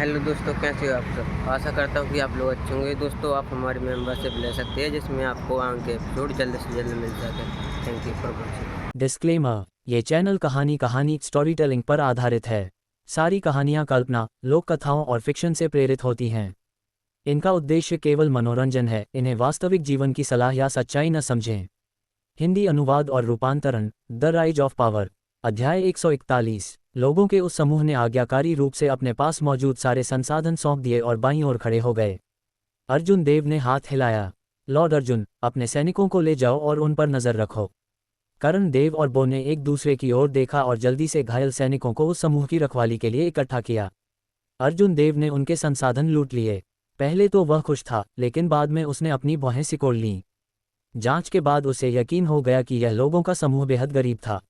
Hello दोस्तों, कैसे हो आप सब। आशा करता हूँ कि आप लोग अच्छे होंगे। दोस्तों, आप हमारी मेंबरशिप ले सकते हैं जिसमें आपको आगे के एपिसोड जल्द से जल्द मिल सके। Thank you for watching. Disclaimer. ये चैनल कहानी स्टोरी टेलिंग पर आधारित है। सारी कहानियाँ कल्पना, लोक कथाओं और फिक्शन से प्रेरित होती हैं। इनका उद्देश्य केवल मनोरंजन है, इन्हें वास्तविक जीवन की सलाह या सच्चाई न समझें। हिंदी अनुवाद और रूपांतरण। The rise of power. अध्याय 141। लोगों के उस समूह ने आज्ञाकारी रूप से अपने पास मौजूद सारे संसाधन सौंप दिए और बाईं ओर खड़े हो गए। अर्जुन देव ने हाथ हिलाया। लॉर्ड अर्जुन, अपने सैनिकों को ले जाओ और उन पर नजर रखो। करण देव और बो ने एक दूसरे की ओर देखा और जल्दी से घायल सैनिकों को उस समूह की रखवाली के लिए इकट्ठा किया। अर्जुन देव ने उनके संसाधन लूट लिए। पहले तो वह खुश था, लेकिन बाद में उसने अपनी भौहें सिकोड़ लीं। जांच के बाद उसे यकीन हो गया कि यह लोगों का समूह बेहद गरीब था।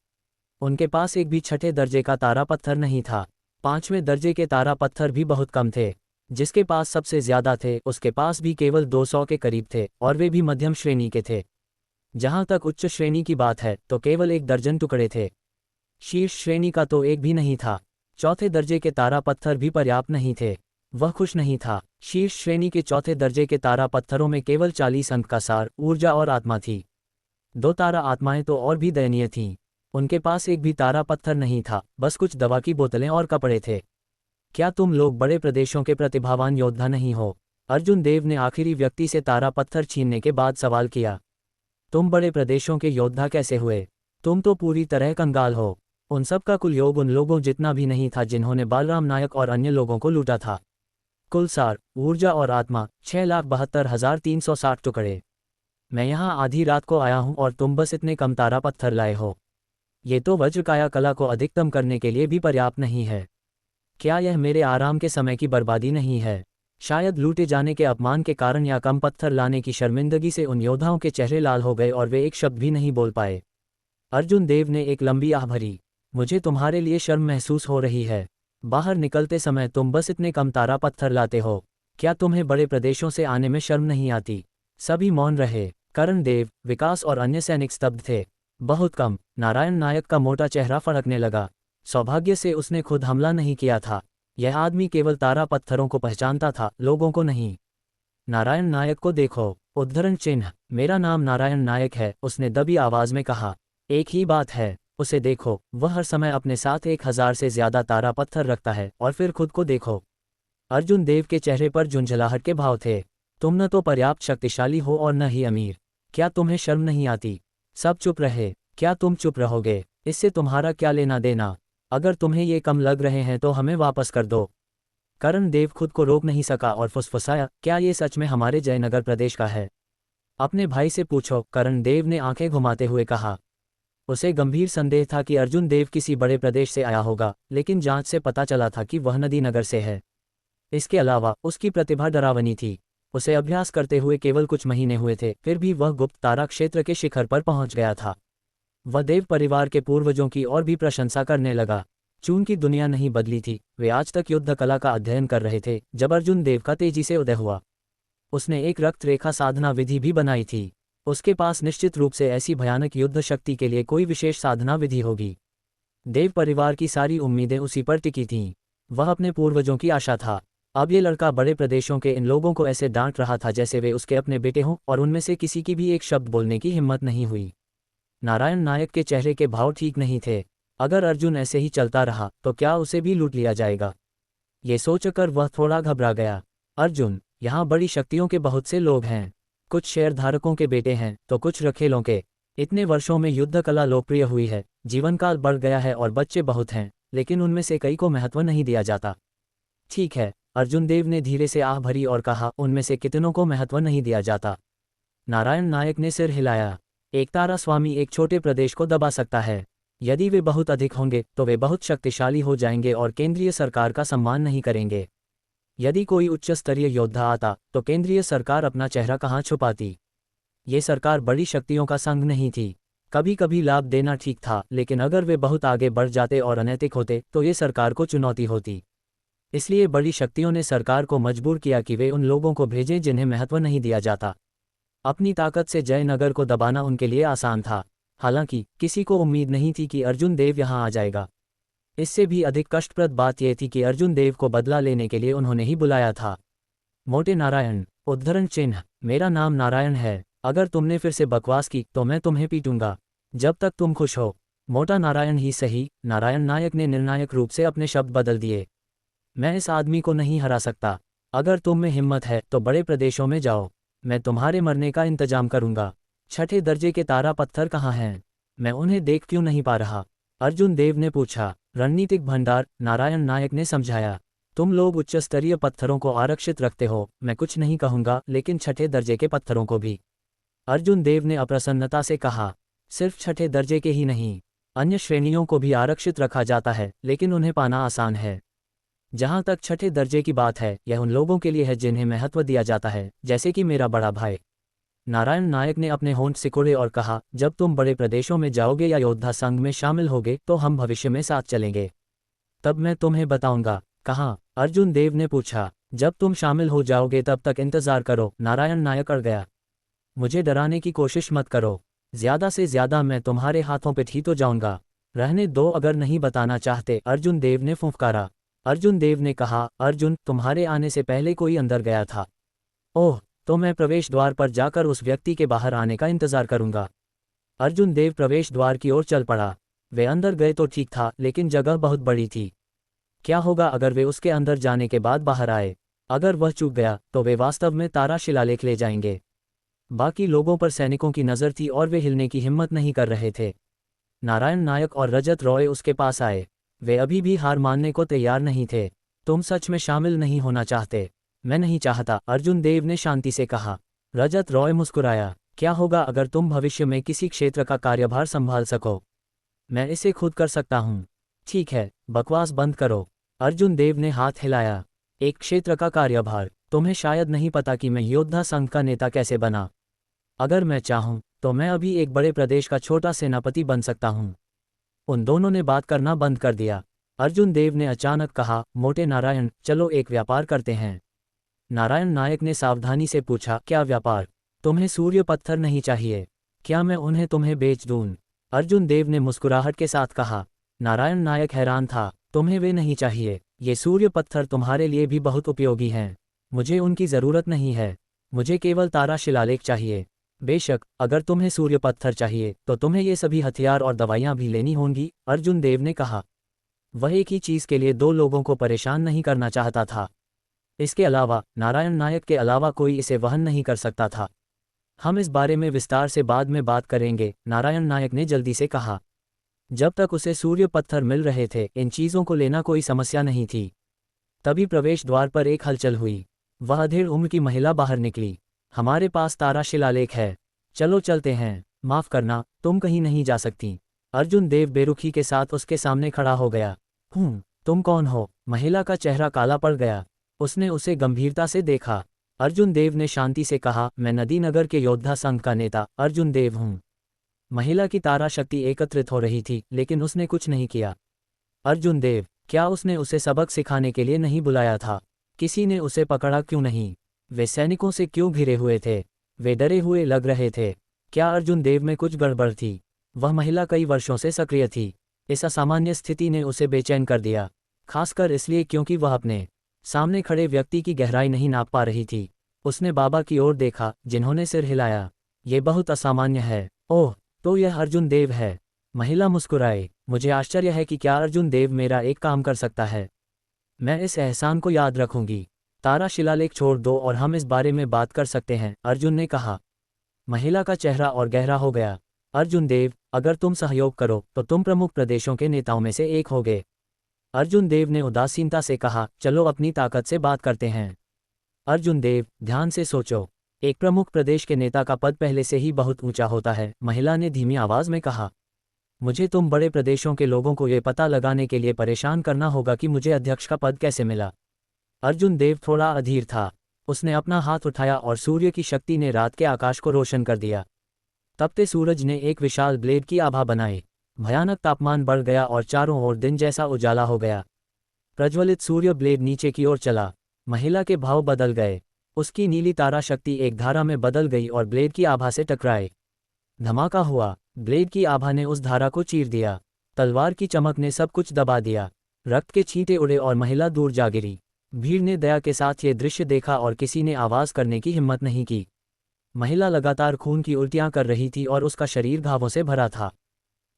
उनके पास एक भी छठे दर्जे का तारा पत्थर नहीं था। पांचवें दर्जे के तारा पत्थर भी बहुत कम थे। जिसके पास सबसे ज्यादा थे उसके पास भी केवल 200 के करीब थे, और वे भी मध्यम श्रेणी के थे। जहां तक उच्च श्रेणी की बात है तो केवल 1 दर्जन टुकड़े थे। शीर्ष श्रेणी का तो एक भी नहीं था। चौथे दर्जे के तारा पत्थर भी पर्याप्त नहीं थे। वह खुश नहीं था। शीर्ष श्रेणी के चौथे दर्जे के तारा पत्थरों में केवल 40 अंक का सार, ऊर्जा और आत्मा थी। 2 तारा आत्माएं तो और भी दयनीय थीं। उनके पास एक भी तारा पत्थर नहीं था, बस कुछ दवा की बोतलें और कपड़े थे। क्या तुम लोग बड़े प्रदेशों के प्रतिभावान योद्धा नहीं हो? अर्जुन देव ने आखिरी व्यक्ति से तारा पत्थर छीनने के बाद सवाल किया। तुम बड़े प्रदेशों के योद्धा कैसे हुए? तुम तो पूरी तरह कंगाल हो। उन सब का कुल योग उन लोगों जितना भी नहीं था जिन्होंने बालराम नायक और अन्य लोगों को लूटा था। कुल सार, ऊर्जा और आत्मा 6,72,360 टुकड़े। मैं यहाँ आधी रात को आया हूँ और तुम बस इतने कम तारा पत्थर लाए हो। ये तो वज्रकाया कला को अधिकतम करने के लिए भी पर्याप्त नहीं है। क्या यह मेरे आराम के समय की बर्बादी नहीं है? शायद लूटे जाने के अपमान के कारण या कम पत्थर लाने की शर्मिंदगी से उन योद्धाओं के चेहरे लाल हो गए और वे एक शब्द भी नहीं बोल पाए। अर्जुन देव ने एक लंबी आह भरी। मुझे तुम्हारे लिए शर्म महसूस हो रही है। बाहर निकलते समय तुम बस इतने कम तारा पत्थर लाते हो। क्या तुम्हें बड़े प्रदेशों से आने में शर्म नहीं आती? सभी मौन रहे। करण देव, विकास और अन्य सैनिक स्तब्ध थे। बहुत कम। नारायण नायक का मोटा चेहरा फड़कने लगा। सौभाग्य से उसने खुद हमला नहीं किया था। यह आदमी केवल तारा पत्थरों को पहचानता था, लोगों को नहीं। नारायण नायक को देखो। उद्धरण चिन्ह। मेरा नाम नारायण नायक है, उसने दबी आवाज में कहा। एक ही बात है, उसे देखो। वह हर समय अपने साथ 1000 से ज्यादा तारा पत्थर रखता है, और फिर खुद को देखो। अर्जुन देव के चेहरे पर झुंझलाहट के भाव थे। तुम न तो पर्याप्त शक्तिशाली हो और न ही अमीर। क्या तुम्हें शर्म नहीं आती? सब चुप रहे। क्या तुम चुप रहोगे? इससे तुम्हारा क्या लेना देना? अगर तुम्हें ये कम लग रहे हैं तो हमें वापस कर दो। करण देव खुद को रोक नहीं सका और फुसफुसाया, क्या ये सच में हमारे जयनगर प्रदेश का है? अपने भाई से पूछो, करण देव ने आंखें घुमाते हुए कहा। उसे गंभीर संदेह था कि अर्जुन देव किसी बड़े प्रदेश से आया होगा, लेकिन जांच से पता चला था कि वह नदी नगर से है। इसके अलावा उसकी प्रतिभा डरावनी थी। उसे अभ्यास करते हुए केवल कुछ महीने हुए थे, फिर भी वह गुप्त तारा क्षेत्र के शिखर पर पहुंच गया था। वह देव परिवार के पूर्वजों की और भी प्रशंसा करने लगा। चून की दुनिया नहीं बदली थी। वे आज तक युद्ध कला का अध्ययन कर रहे थे जब अर्जुन देव का तेजी से उदय हुआ। उसने एक रक्त रेखा साधना विधि भी बनाई थी। उसके पास निश्चित रूप से ऐसी भयानक युद्ध शक्ति के लिए कोई विशेष साधना विधि होगी। देव परिवार की सारी उम्मीदें उसी पर टिकी थीं। वह अपने पूर्वजों की आशा था। अब ये लड़का बड़े प्रदेशों के इन लोगों को ऐसे डांट रहा था जैसे वे उसके अपने बेटे हों, और उनमें से किसी की भी एक शब्द बोलने की हिम्मत नहीं हुई। नारायण नायक के चेहरे के भाव ठीक नहीं थे। अगर अर्जुन ऐसे ही चलता रहा तो क्या उसे भी लूट लिया जाएगा? ये सोचकर वह थोड़ा घबरा गया। अर्जुन, यहाँ बड़ी शक्तियों के बहुत से लोग हैं। कुछ शेयरधारकों के बेटे हैं तो कुछ रखेलों के। इतने वर्षों में युद्ध कला लोकप्रिय हुई है, जीवनकाल बढ़ गया है और बच्चे बहुत हैं, लेकिन उनमें से कई को महत्व नहीं दिया जाता। ठीक है, अर्जुन देव ने धीरे से आह भरी और कहा, उनमें से कितनों को महत्व नहीं दिया जाता? नारायण नायक ने सिर हिलाया। एक तारा स्वामी एक छोटे प्रदेश को दबा सकता है। यदि वे बहुत अधिक होंगे तो वे बहुत शक्तिशाली हो जाएंगे और केंद्रीय सरकार का सम्मान नहीं करेंगे। यदि कोई उच्च स्तरीय योद्धा आता तो केंद्रीय सरकार अपना चेहरा कहाँ छुपाती? ये सरकार बड़ी शक्तियों का संग नहीं थी। कभी कभी लाभ देना ठीक था, लेकिन अगर वे बहुत आगे बढ़ जाते और अनैतिक होते तो ये सरकार को चुनौती होती। इसलिए बड़ी शक्तियों ने सरकार को मजबूर किया कि वे उन लोगों को भेजें जिन्हें महत्व नहीं दिया जाता। अपनी ताकत से जयनगर को दबाना उनके लिए आसान था। हालांकि किसी को उम्मीद नहीं थी कि अर्जुन देव यहाँ आ जाएगा। इससे भी अधिक कष्टप्रद बात यह थी कि अर्जुन देव को बदला लेने के लिए उन्होंने ही बुलाया था। मोटे नारायण, उद्धरण चिन्ह, मेरा नाम नारायण है, अगर तुमने फिर से बकवास की तो मैं तुम्हें पीटूंगा, जब तक तुम खुश हो। मोटा नारायण ही सही, नारायण नायक ने निर्णायक रूप से अपने शब्द बदल दिए। मैं इस आदमी को नहीं हरा सकता। अगर तुम में हिम्मत है तो बड़े प्रदेशों में जाओ, मैं तुम्हारे मरने का इंतजाम करूंगा। छठे दर्जे के तारा पत्थर कहाँ हैं? मैं उन्हें देख क्यों नहीं पा रहा? अर्जुन देव ने पूछा। रणनीतिक भंडार, नारायण नायक ने समझाया। तुम लोग उच्च स्तरीय पत्थरों को आरक्षित रखते हो, मैं कुछ नहीं कहूंगा, लेकिन छठे दर्जे के पत्थरों को भी। अर्जुन देव ने अप्रसन्नता से कहा। सिर्फ छठे दर्जे के ही नहीं, अन्य श्रेणियों को भी आरक्षित रखा जाता है, लेकिन उन्हें पाना आसान है। जहां तक छठे दर्जे की बात है, यह उन लोगों के लिए है जिन्हें महत्व दिया जाता है, जैसे कि मेरा बड़ा भाई। नारायण नायक ने अपने होंठ सिकोड़े और कहा, जब तुम बड़े प्रदेशों में जाओगे या योद्धा संघ में शामिल होगे तो हम भविष्य में साथ चलेंगे। तब मैं तुम्हें बताऊंगा। कहाँ? अर्जुन देव ने पूछा। जब तुम शामिल हो जाओगे तब तक इंतजार करो, नारायण नायक अड़ गया। मुझे डराने की कोशिश मत करो, ज्यादा से ज्यादा मैं तुम्हारे हाथों पे ही तो जाऊंगा। रहने दो अगर नहीं बताना चाहते, अर्जुन देव ने फुफकारा। अर्जुन देव ने कहा, अर्जुन, तुम्हारे आने से पहले कोई अंदर गया था। ओह, तो मैं प्रवेश द्वार पर जाकर उस व्यक्ति के बाहर आने का इंतजार करूंगा। अर्जुन देव प्रवेश द्वार की ओर चल पड़ा। वे अंदर गए तो ठीक था, लेकिन जगह बहुत बड़ी थी। क्या होगा अगर वे उसके अंदर जाने के बाद बाहर आए? अगर वह चूक गया तो वे वास्तव में तारा शिलालेख ले जाएंगे। बाकी लोगों पर सैनिकों की नज़र थी और वे हिलने की हिम्मत नहीं कर रहे थे। नारायण नायक और रजत रॉय उसके पास आए। वे अभी भी हार मानने को तैयार नहीं थे। तुम सच में शामिल नहीं होना चाहते? मैं नहीं चाहता, अर्जुन देव ने शांति से कहा। रजत रॉय मुस्कुराया। क्या होगा अगर तुम भविष्य में किसी क्षेत्र का कार्यभार संभाल सको? मैं इसे खुद कर सकता हूँ। ठीक है, बकवास बंद करो। अर्जुन देव ने हाथ हिलाया। एक क्षेत्र का कार्यभार? तुम्हें शायद नहीं पता कि मैं योद्धा संघ का नेता कैसे बना। अगर मैं चाहूं तो मैं अभी एक बड़े प्रदेश का छोटा सेनापति बन सकता हूं। उन दोनों ने बात करना बंद कर दिया। अर्जुन देव ने अचानक कहा, मोटे नारायण, चलो एक व्यापार करते हैं। नारायण नायक ने सावधानी से पूछा, क्या व्यापार? तुम्हें सूर्य पत्थर नहीं चाहिए? क्या मैं उन्हें तुम्हें बेच दूं? अर्जुन देव ने मुस्कुराहट के साथ कहा। नारायण नायक हैरान था। तुम्हें वे नहीं चाहिए? ये सूर्य पत्थर तुम्हारे लिए भी बहुत उपयोगी हैं। मुझे उनकी ज़रूरत नहीं है। मुझे केवल तारा शिलालेख चाहिए। बेशक, अगर तुम्हें सूर्य पत्थर चाहिए तो तुम्हें ये सभी हथियार और दवाइयाँ भी लेनी होंगी, अर्जुन देव ने कहा। वह एक ही चीज़ के लिए दो लोगों को परेशान नहीं करना चाहता था। इसके अलावा नारायण नायक के अलावा कोई इसे वहन नहीं कर सकता था। हम इस बारे में विस्तार से बाद में बात करेंगे, नारायण नायक ने जल्दी से कहा। जब तक उसे सूर्य पत्थर मिल रहे थे, इन चीज़ों को लेना कोई समस्या नहीं थी। तभी प्रवेश द्वार पर एक हलचल हुई। वह अधेड़ उम्र की महिला बाहर निकली। हमारे पास तारा शिलालेख है, चलो चलते हैं। माफ करना, तुम कहीं नहीं जा सकती। अर्जुन देव बेरुखी के साथ उसके सामने खड़ा हो गया। तुम कौन हो? महिला का चेहरा काला पड़ गया। उसने उसे गंभीरता से देखा। अर्जुन देव ने शांति से कहा, मैं नदीनगर के योद्धा संघ का नेता अर्जुन देव हूँ। महिला की तारा शक्ति एकत्रित हो रही थी, लेकिन उसने कुछ नहीं किया। अर्जुन देव? क्या उसने उसे सबक सिखाने के लिए नहीं बुलाया था? किसी ने उसे पकड़ा क्यों नहीं? वे सैनिकों से क्यों घिरे हुए थे? वे डरे हुए लग रहे थे। क्या अर्जुन देव में कुछ गड़बड़ थी? वह महिला कई वर्षों से सक्रिय थी। इस असामान्य स्थिति ने उसे बेचैन कर दिया, खासकर इसलिए क्योंकि वह अपने सामने खड़े व्यक्ति की गहराई नहीं नाप पा रही थी। उसने बाबा की ओर देखा, जिन्होंने सिर हिलाया। ये बहुत असामान्य है। ओह, तो यह अर्जुन देव है। महिला मुस्कुराई। मुझे आश्चर्य है कि क्या अर्जुन देव मेरा एक काम कर सकता है। मैं इस एहसान को याद रखूंगी। तारा शिलालेख छोड़ दो और हम इस बारे में बात कर सकते हैं, अर्जुन ने कहा। महिला का चेहरा और गहरा हो गया। अर्जुन देव, अगर तुम सहयोग करो तो तुम प्रमुख प्रदेशों के नेताओं में से एक होगे। अर्जुन देव ने उदासीनता से कहा, चलो अपनी ताकत से बात करते हैं। अर्जुन देव, ध्यान से सोचो। एक प्रमुख प्रदेश के नेता का पद पहले से ही बहुत ऊंचा होता है, महिला ने धीमी आवाज में कहा। मुझे तुम बड़े प्रदेशों के लोगों को ये पता लगाने के लिए परेशान करना होगा कि मुझे अध्यक्ष का पद कैसे मिला। अर्जुन देव थोड़ा अधीर था। उसने अपना हाथ उठाया और सूर्य की शक्ति ने रात के आकाश को रोशन कर दिया। तपते सूरज ने एक विशाल ब्लेड की आभा बनाई। भयानक तापमान बढ़ गया और चारों ओर दिन जैसा उजाला हो गया। प्रज्वलित सूर्य ब्लेड नीचे की ओर चला। महिला के भाव बदल गए। उसकी नीली तारा शक्ति एक धारा में बदल गई और ब्लेड की आभा से टकराए। धमाका हुआ। ब्लेड की आभा ने उस धारा को चीर दिया। तलवार की चमक ने सब कुछ दबा दिया। रक्त के छींटे उड़े और महिला दूर जा गिरी। भीड़ ने दया के साथ ये दृश्य देखा और किसी ने आवाज़ करने की हिम्मत नहीं की। महिला लगातार खून की उल्टियाँ कर रही थी और उसका शरीर घावों से भरा था।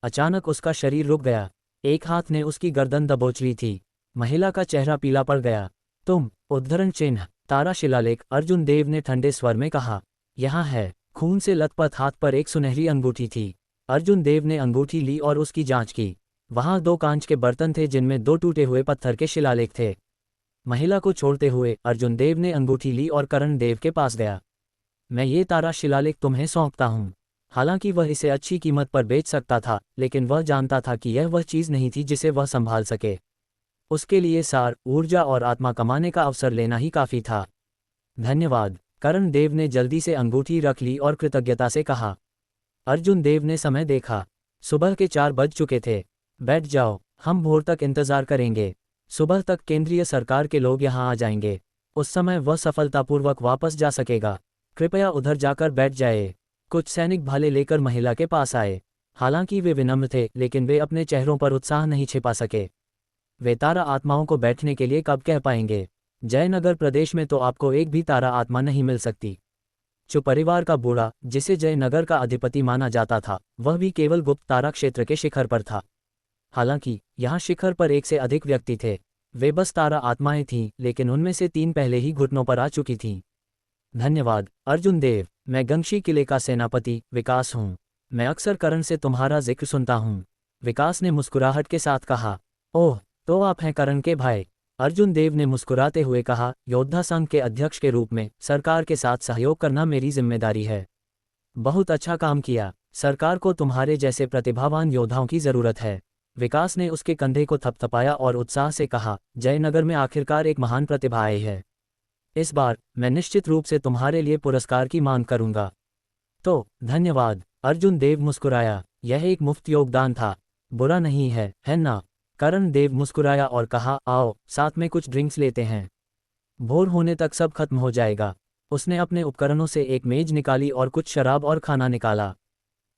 अचानक उसका शरीर रुक गया। एक हाथ ने उसकी गर्दन दबोच ली थी। महिला का चेहरा पीला पड़ गया। तुम? उद्धरण चिन्ह, तारा शिलालेख, अर्जुन देव ने ठंडे स्वर में कहा। यहाँ है। खून से लथपथ हाथ पर एक सुनहरी अंगूठी थी। अर्जुन देव ने अंगूठी ली और उसकी जांच की। वहां 2 कांच के बर्तन थे जिनमें 2 टूटे हुए पत्थर के शिलालेख थे। महिला को छोड़ते हुए अर्जुन देव ने अंगूठी ली और करण देव के पास गया। मैं ये तारा शिलालेख तुम्हें सौंपता हूँ। हालांकि वह इसे अच्छी कीमत पर बेच सकता था, लेकिन वह जानता था कि यह वह चीज़ नहीं थी जिसे वह संभाल सके। उसके लिए सार, ऊर्जा और आत्मा कमाने का अवसर लेना ही काफ़ी था। धन्यवाद। करण देव ने जल्दी से अंगूठी रख ली और कृतज्ञता से कहा। अर्जुन देव ने समय देखा। सुबह के 4 बज चुके थे। बैठ जाओ, हम भोर तक इंतजार करेंगे। सुबह तक केंद्रीय सरकार के लोग यहाँ आ जाएंगे। उस समय वह सफलतापूर्वक वापस जा सकेगा। कृपया उधर जाकर बैठ जाए। कुछ सैनिक भाले लेकर महिला के पास आए। हालांकि वे विनम्र थे, लेकिन वे अपने चेहरों पर उत्साह नहीं छिपा सके। वे तारा आत्माओं को बैठने के लिए कब कह पाएंगे? जयनगर प्रदेश में तो आपको एक भी तारा आत्मा नहीं मिल सकती। जो परिवार का बूढ़ा, जिसे जयनगर का अधिपति माना जाता था, वह भी केवल गुप्त तारा क्षेत्र के शिखर पर था। हालांकि यहाँ शिखर पर 1 से अधिक व्यक्ति थे। वे बस तारा आत्माएं थीं, लेकिन उनमें से 3 पहले ही घुटनों पर आ चुकी थीं। धन्यवाद अर्जुन देव। मैं गंगशी किले का सेनापति विकास हूँ। मैं अक्सर करण से तुम्हारा जिक्र सुनता हूँ। विकास ने मुस्कुराहट के साथ कहा। ओह, तो आप हैं करण के भाई? अर्जुन देव ने मुस्कुराते हुए कहा। योद्धा संघ के अध्यक्ष के रूप में सरकार के साथ सहयोग करना मेरी जिम्मेदारी है। बहुत अच्छा काम किया। सरकार को तुम्हारे जैसे प्रतिभावान योद्धाओं की जरूरत है। विकास ने उसके कंधे को थपथपाया और उत्साह से कहा। जयनगर में आखिरकार एक महान प्रतिभा आई है। इस बार मैं निश्चित रूप से तुम्हारे लिए पुरस्कार की मांग करूंगा। तो धन्यवाद। अर्जुन देव मुस्कुराया। यह एक मुफ्त योगदान था। बुरा नहीं है ना? करण देव मुस्कुराया और कहा, आओ साथ में कुछ ड्रिंक्स लेते हैं। भोर होने तक सब खत्म हो जाएगा। उसने अपने उपकरणों से एक मेज निकाली और कुछ शराब और खाना निकाला।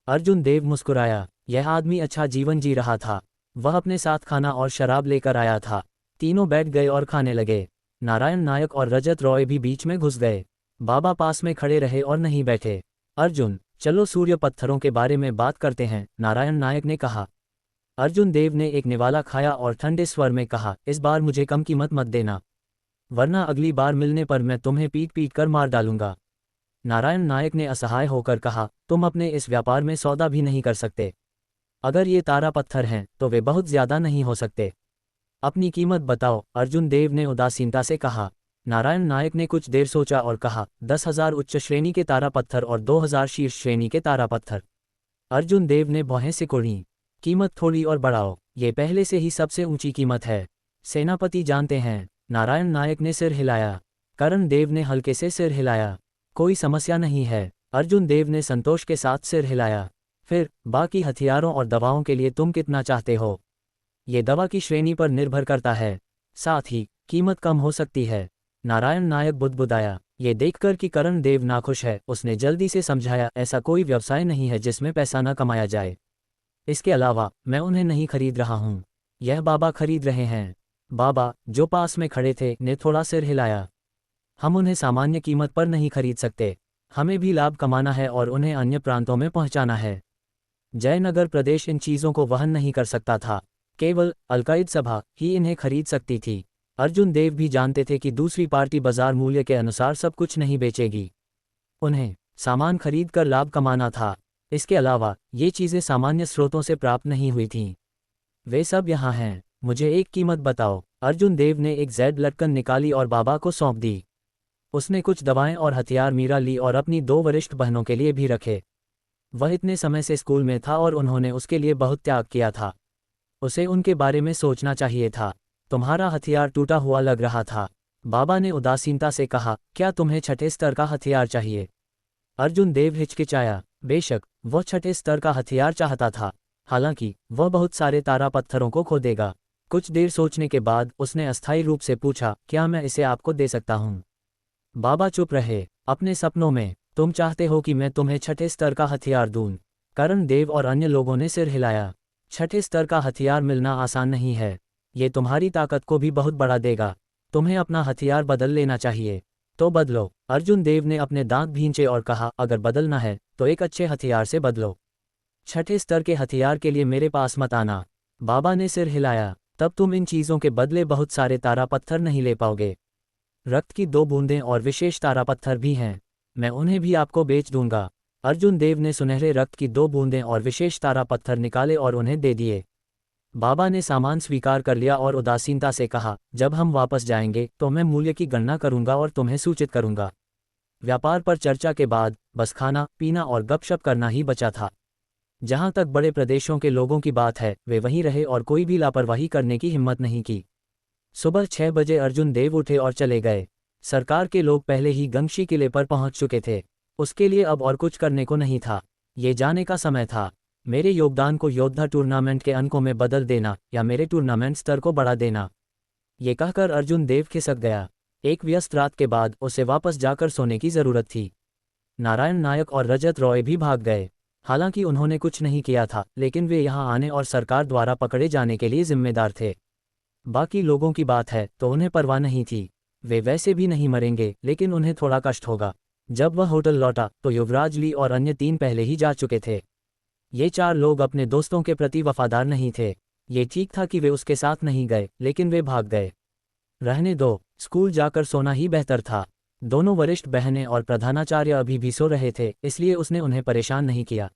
अर्जुन देव मुस्कुराया। यह आदमी अच्छा जीवन जी रहा था। वह अपने साथ खाना और शराब लेकर आया था। तीनों बैठ गए और खाने लगे। नारायण नायक और रजत रॉय भी बीच में घुस गए। बाबा पास में खड़े रहे और नहीं बैठे। अर्जुन, चलो सूर्य पत्थरों के बारे में बात करते हैं, नारायण नायक ने कहा। अर्जुन देव ने एक निवाला खाया और ठंडे स्वर में कहा, इस बार मुझे कम कीमत मत देना, वरना अगली बार मिलने पर मैं तुम्हें पीट पीट कर मार डालूंगा। नारायण नायक ने असहाय होकर कहा, तुम अपने इस व्यापार में सौदा भी नहीं कर सकते। अगर ये तारा पत्थर हैं तो वे बहुत ज्यादा नहीं हो सकते। अपनी कीमत बताओ, अर्जुन देव ने उदासीनता से कहा। नारायण नायक ने कुछ देर सोचा और कहा, 10,000 उच्च श्रेणी के तारा पत्थर और 2,000 शीर्ष श्रेणी के तारा पत्थर। अर्जुन देव ने भौहें सिकुड़ी। कीमत थोड़ी और बढ़ाओ, ये पहले से ही सबसे ऊंची कीमत है। सेनापति जानते हैं। नारायण नायक ने सिर हिलाया। करण देव ने हल्के से सिर हिलाया। कोई समस्या नहीं है। अर्जुन देव ने संतोष के साथ सिर हिलाया। फिर बाकी हथियारों और दवाओं के लिए तुम कितना चाहते हो? ये दवा की श्रेणी पर निर्भर करता है, साथ ही कीमत कम हो सकती है। नारायण नायक बुदबुदाया। ये देखकर कि करण देव नाखुश है, उसने जल्दी से समझाया, ऐसा कोई व्यवसाय नहीं है जिसमें पैसा न कमाया जाए। इसके अलावा मैं उन्हें नहीं खरीद रहा हूँ, यह बाबा खरीद रहे हैं। बाबा, जो पास में खड़े थे, ने थोड़ा सिर हिलाया। हम उन्हें सामान्य कीमत पर नहीं खरीद सकते। हमें भी लाभ कमाना है और उन्हें अन्य प्रांतों में पहुंचाना है। जयनगर प्रदेश इन चीज़ों को वहन नहीं कर सकता था। केवल अलकायद सभा ही इन्हें खरीद सकती थी। अर्जुन देव भी जानते थे कि दूसरी पार्टी बाजार मूल्य के अनुसार सब कुछ नहीं बेचेगी। उन्हें सामान खरीद कर लाभ कमाना था। इसके अलावा ये चीज़ें सामान्य स्रोतों से प्राप्त नहीं हुई थीं। वे सब यहाँ हैं, मुझे एक कीमत बताओ। अर्जुन देव ने एक जेड लटकन निकाली और बाबा को सौंप दी। उसने कुछ दवाएं और हथियार मीरा ली और अपनी 2 वरिष्ठ बहनों के लिए भी रखे। वह इतने समय से स्कूल में था और उन्होंने उसके लिए बहुत त्याग किया था। उसे उनके बारे में सोचना चाहिए था। तुम्हारा हथियार टूटा हुआ लग रहा था। बाबा ने उदासीनता से कहा, क्या तुम्हें छठे स्तर का हथियार चाहिए? अर्जुन देव हिचकिचाया। बेशक, वह छठे स्तर का हथियार चाहता था। हालांकि वह बहुत सारे तारा पत्थरों को खो देगा। कुछ देर सोचने के बाद उसने अस्थायी रूप से पूछा, क्या मैं इसे आपको दे सकता हूँ? बाबा चुप रहे। अपने सपनों में तुम चाहते हो कि मैं तुम्हें छठे स्तर का हथियार दूं? करण देव और अन्य लोगों ने सिर हिलाया। छठे स्तर का हथियार मिलना आसान नहीं है। ये तुम्हारी ताकत को भी बहुत बढ़ा देगा। तुम्हें अपना हथियार बदल लेना चाहिए। तो बदलो। अर्जुन देव ने अपने दांत भींचे और कहा, अगर बदलना है तो एक अच्छे हथियार से बदलो। छठे स्तर के हथियार के लिए मेरे पास मत आना। बाबा ने सिर हिलाया। तब तुम इन चीज़ों के बदले बहुत सारे तारा पत्थर नहीं ले पाओगे। रक्त की 2 बूंदें और विशेष तारा पत्थर भी हैं। मैं उन्हें भी आपको बेच दूंगा। अर्जुन देव ने सुनहरे रक्त की 2 बूंदें और विशेष तारा पत्थर निकाले और उन्हें दे दिए। बाबा ने सामान स्वीकार कर लिया और उदासीनता से कहा, जब हम वापस जाएंगे तो मैं मूल्य की गणना करूंगा और तुम्हें सूचित करूंगा। व्यापार पर चर्चा के बाद बस खाना पीना और गपशप करना ही बचा था। जहां तक बड़े प्रदेशों के लोगों की बात है, वे वहीं रहे और कोई भी लापरवाही करने की हिम्मत नहीं की। सुबह 6 बजे अर्जुन देव उठे और चले गए। सरकार के लोग पहले ही गंगशी किले पर पहुंच चुके थे। उसके लिए अब और कुछ करने को नहीं था। ये जाने का समय था। मेरे योगदान को योद्धा टूर्नामेंट के अंकों में बदल देना या मेरे टूर्नामेंट स्तर को बढ़ा देना। ये कहकर अर्जुन देव खिसक गया। एक व्यस्त रात के बाद उसे वापस जाकर सोने की जरूरत थी। नारायण नायक और रजत रॉय भी भाग गए। हालांकि उन्होंने कुछ नहीं किया था, लेकिन वे यहां आने और सरकार द्वारा पकड़े जाने के लिए जिम्मेदार थे। बाकी लोगों की बात है तो उन्हें परवाह नहीं थी। वे वैसे भी नहीं मरेंगे, लेकिन उन्हें थोड़ा कष्ट होगा। जब वह होटल लौटा तो युवराज ली और अन्य 3 पहले ही जा चुके थे। ये 4 लोग अपने दोस्तों के प्रति वफादार नहीं थे। ये ठीक था कि वे उसके साथ नहीं गए, लेकिन वे भाग गए। रहने दो, स्कूल जाकर सोना ही बेहतर था। दोनों वरिष्ठ बहनें और प्रधानाचार्य अभी भी सो रहे थे, इसलिए उसने उन्हें परेशान नहीं किया।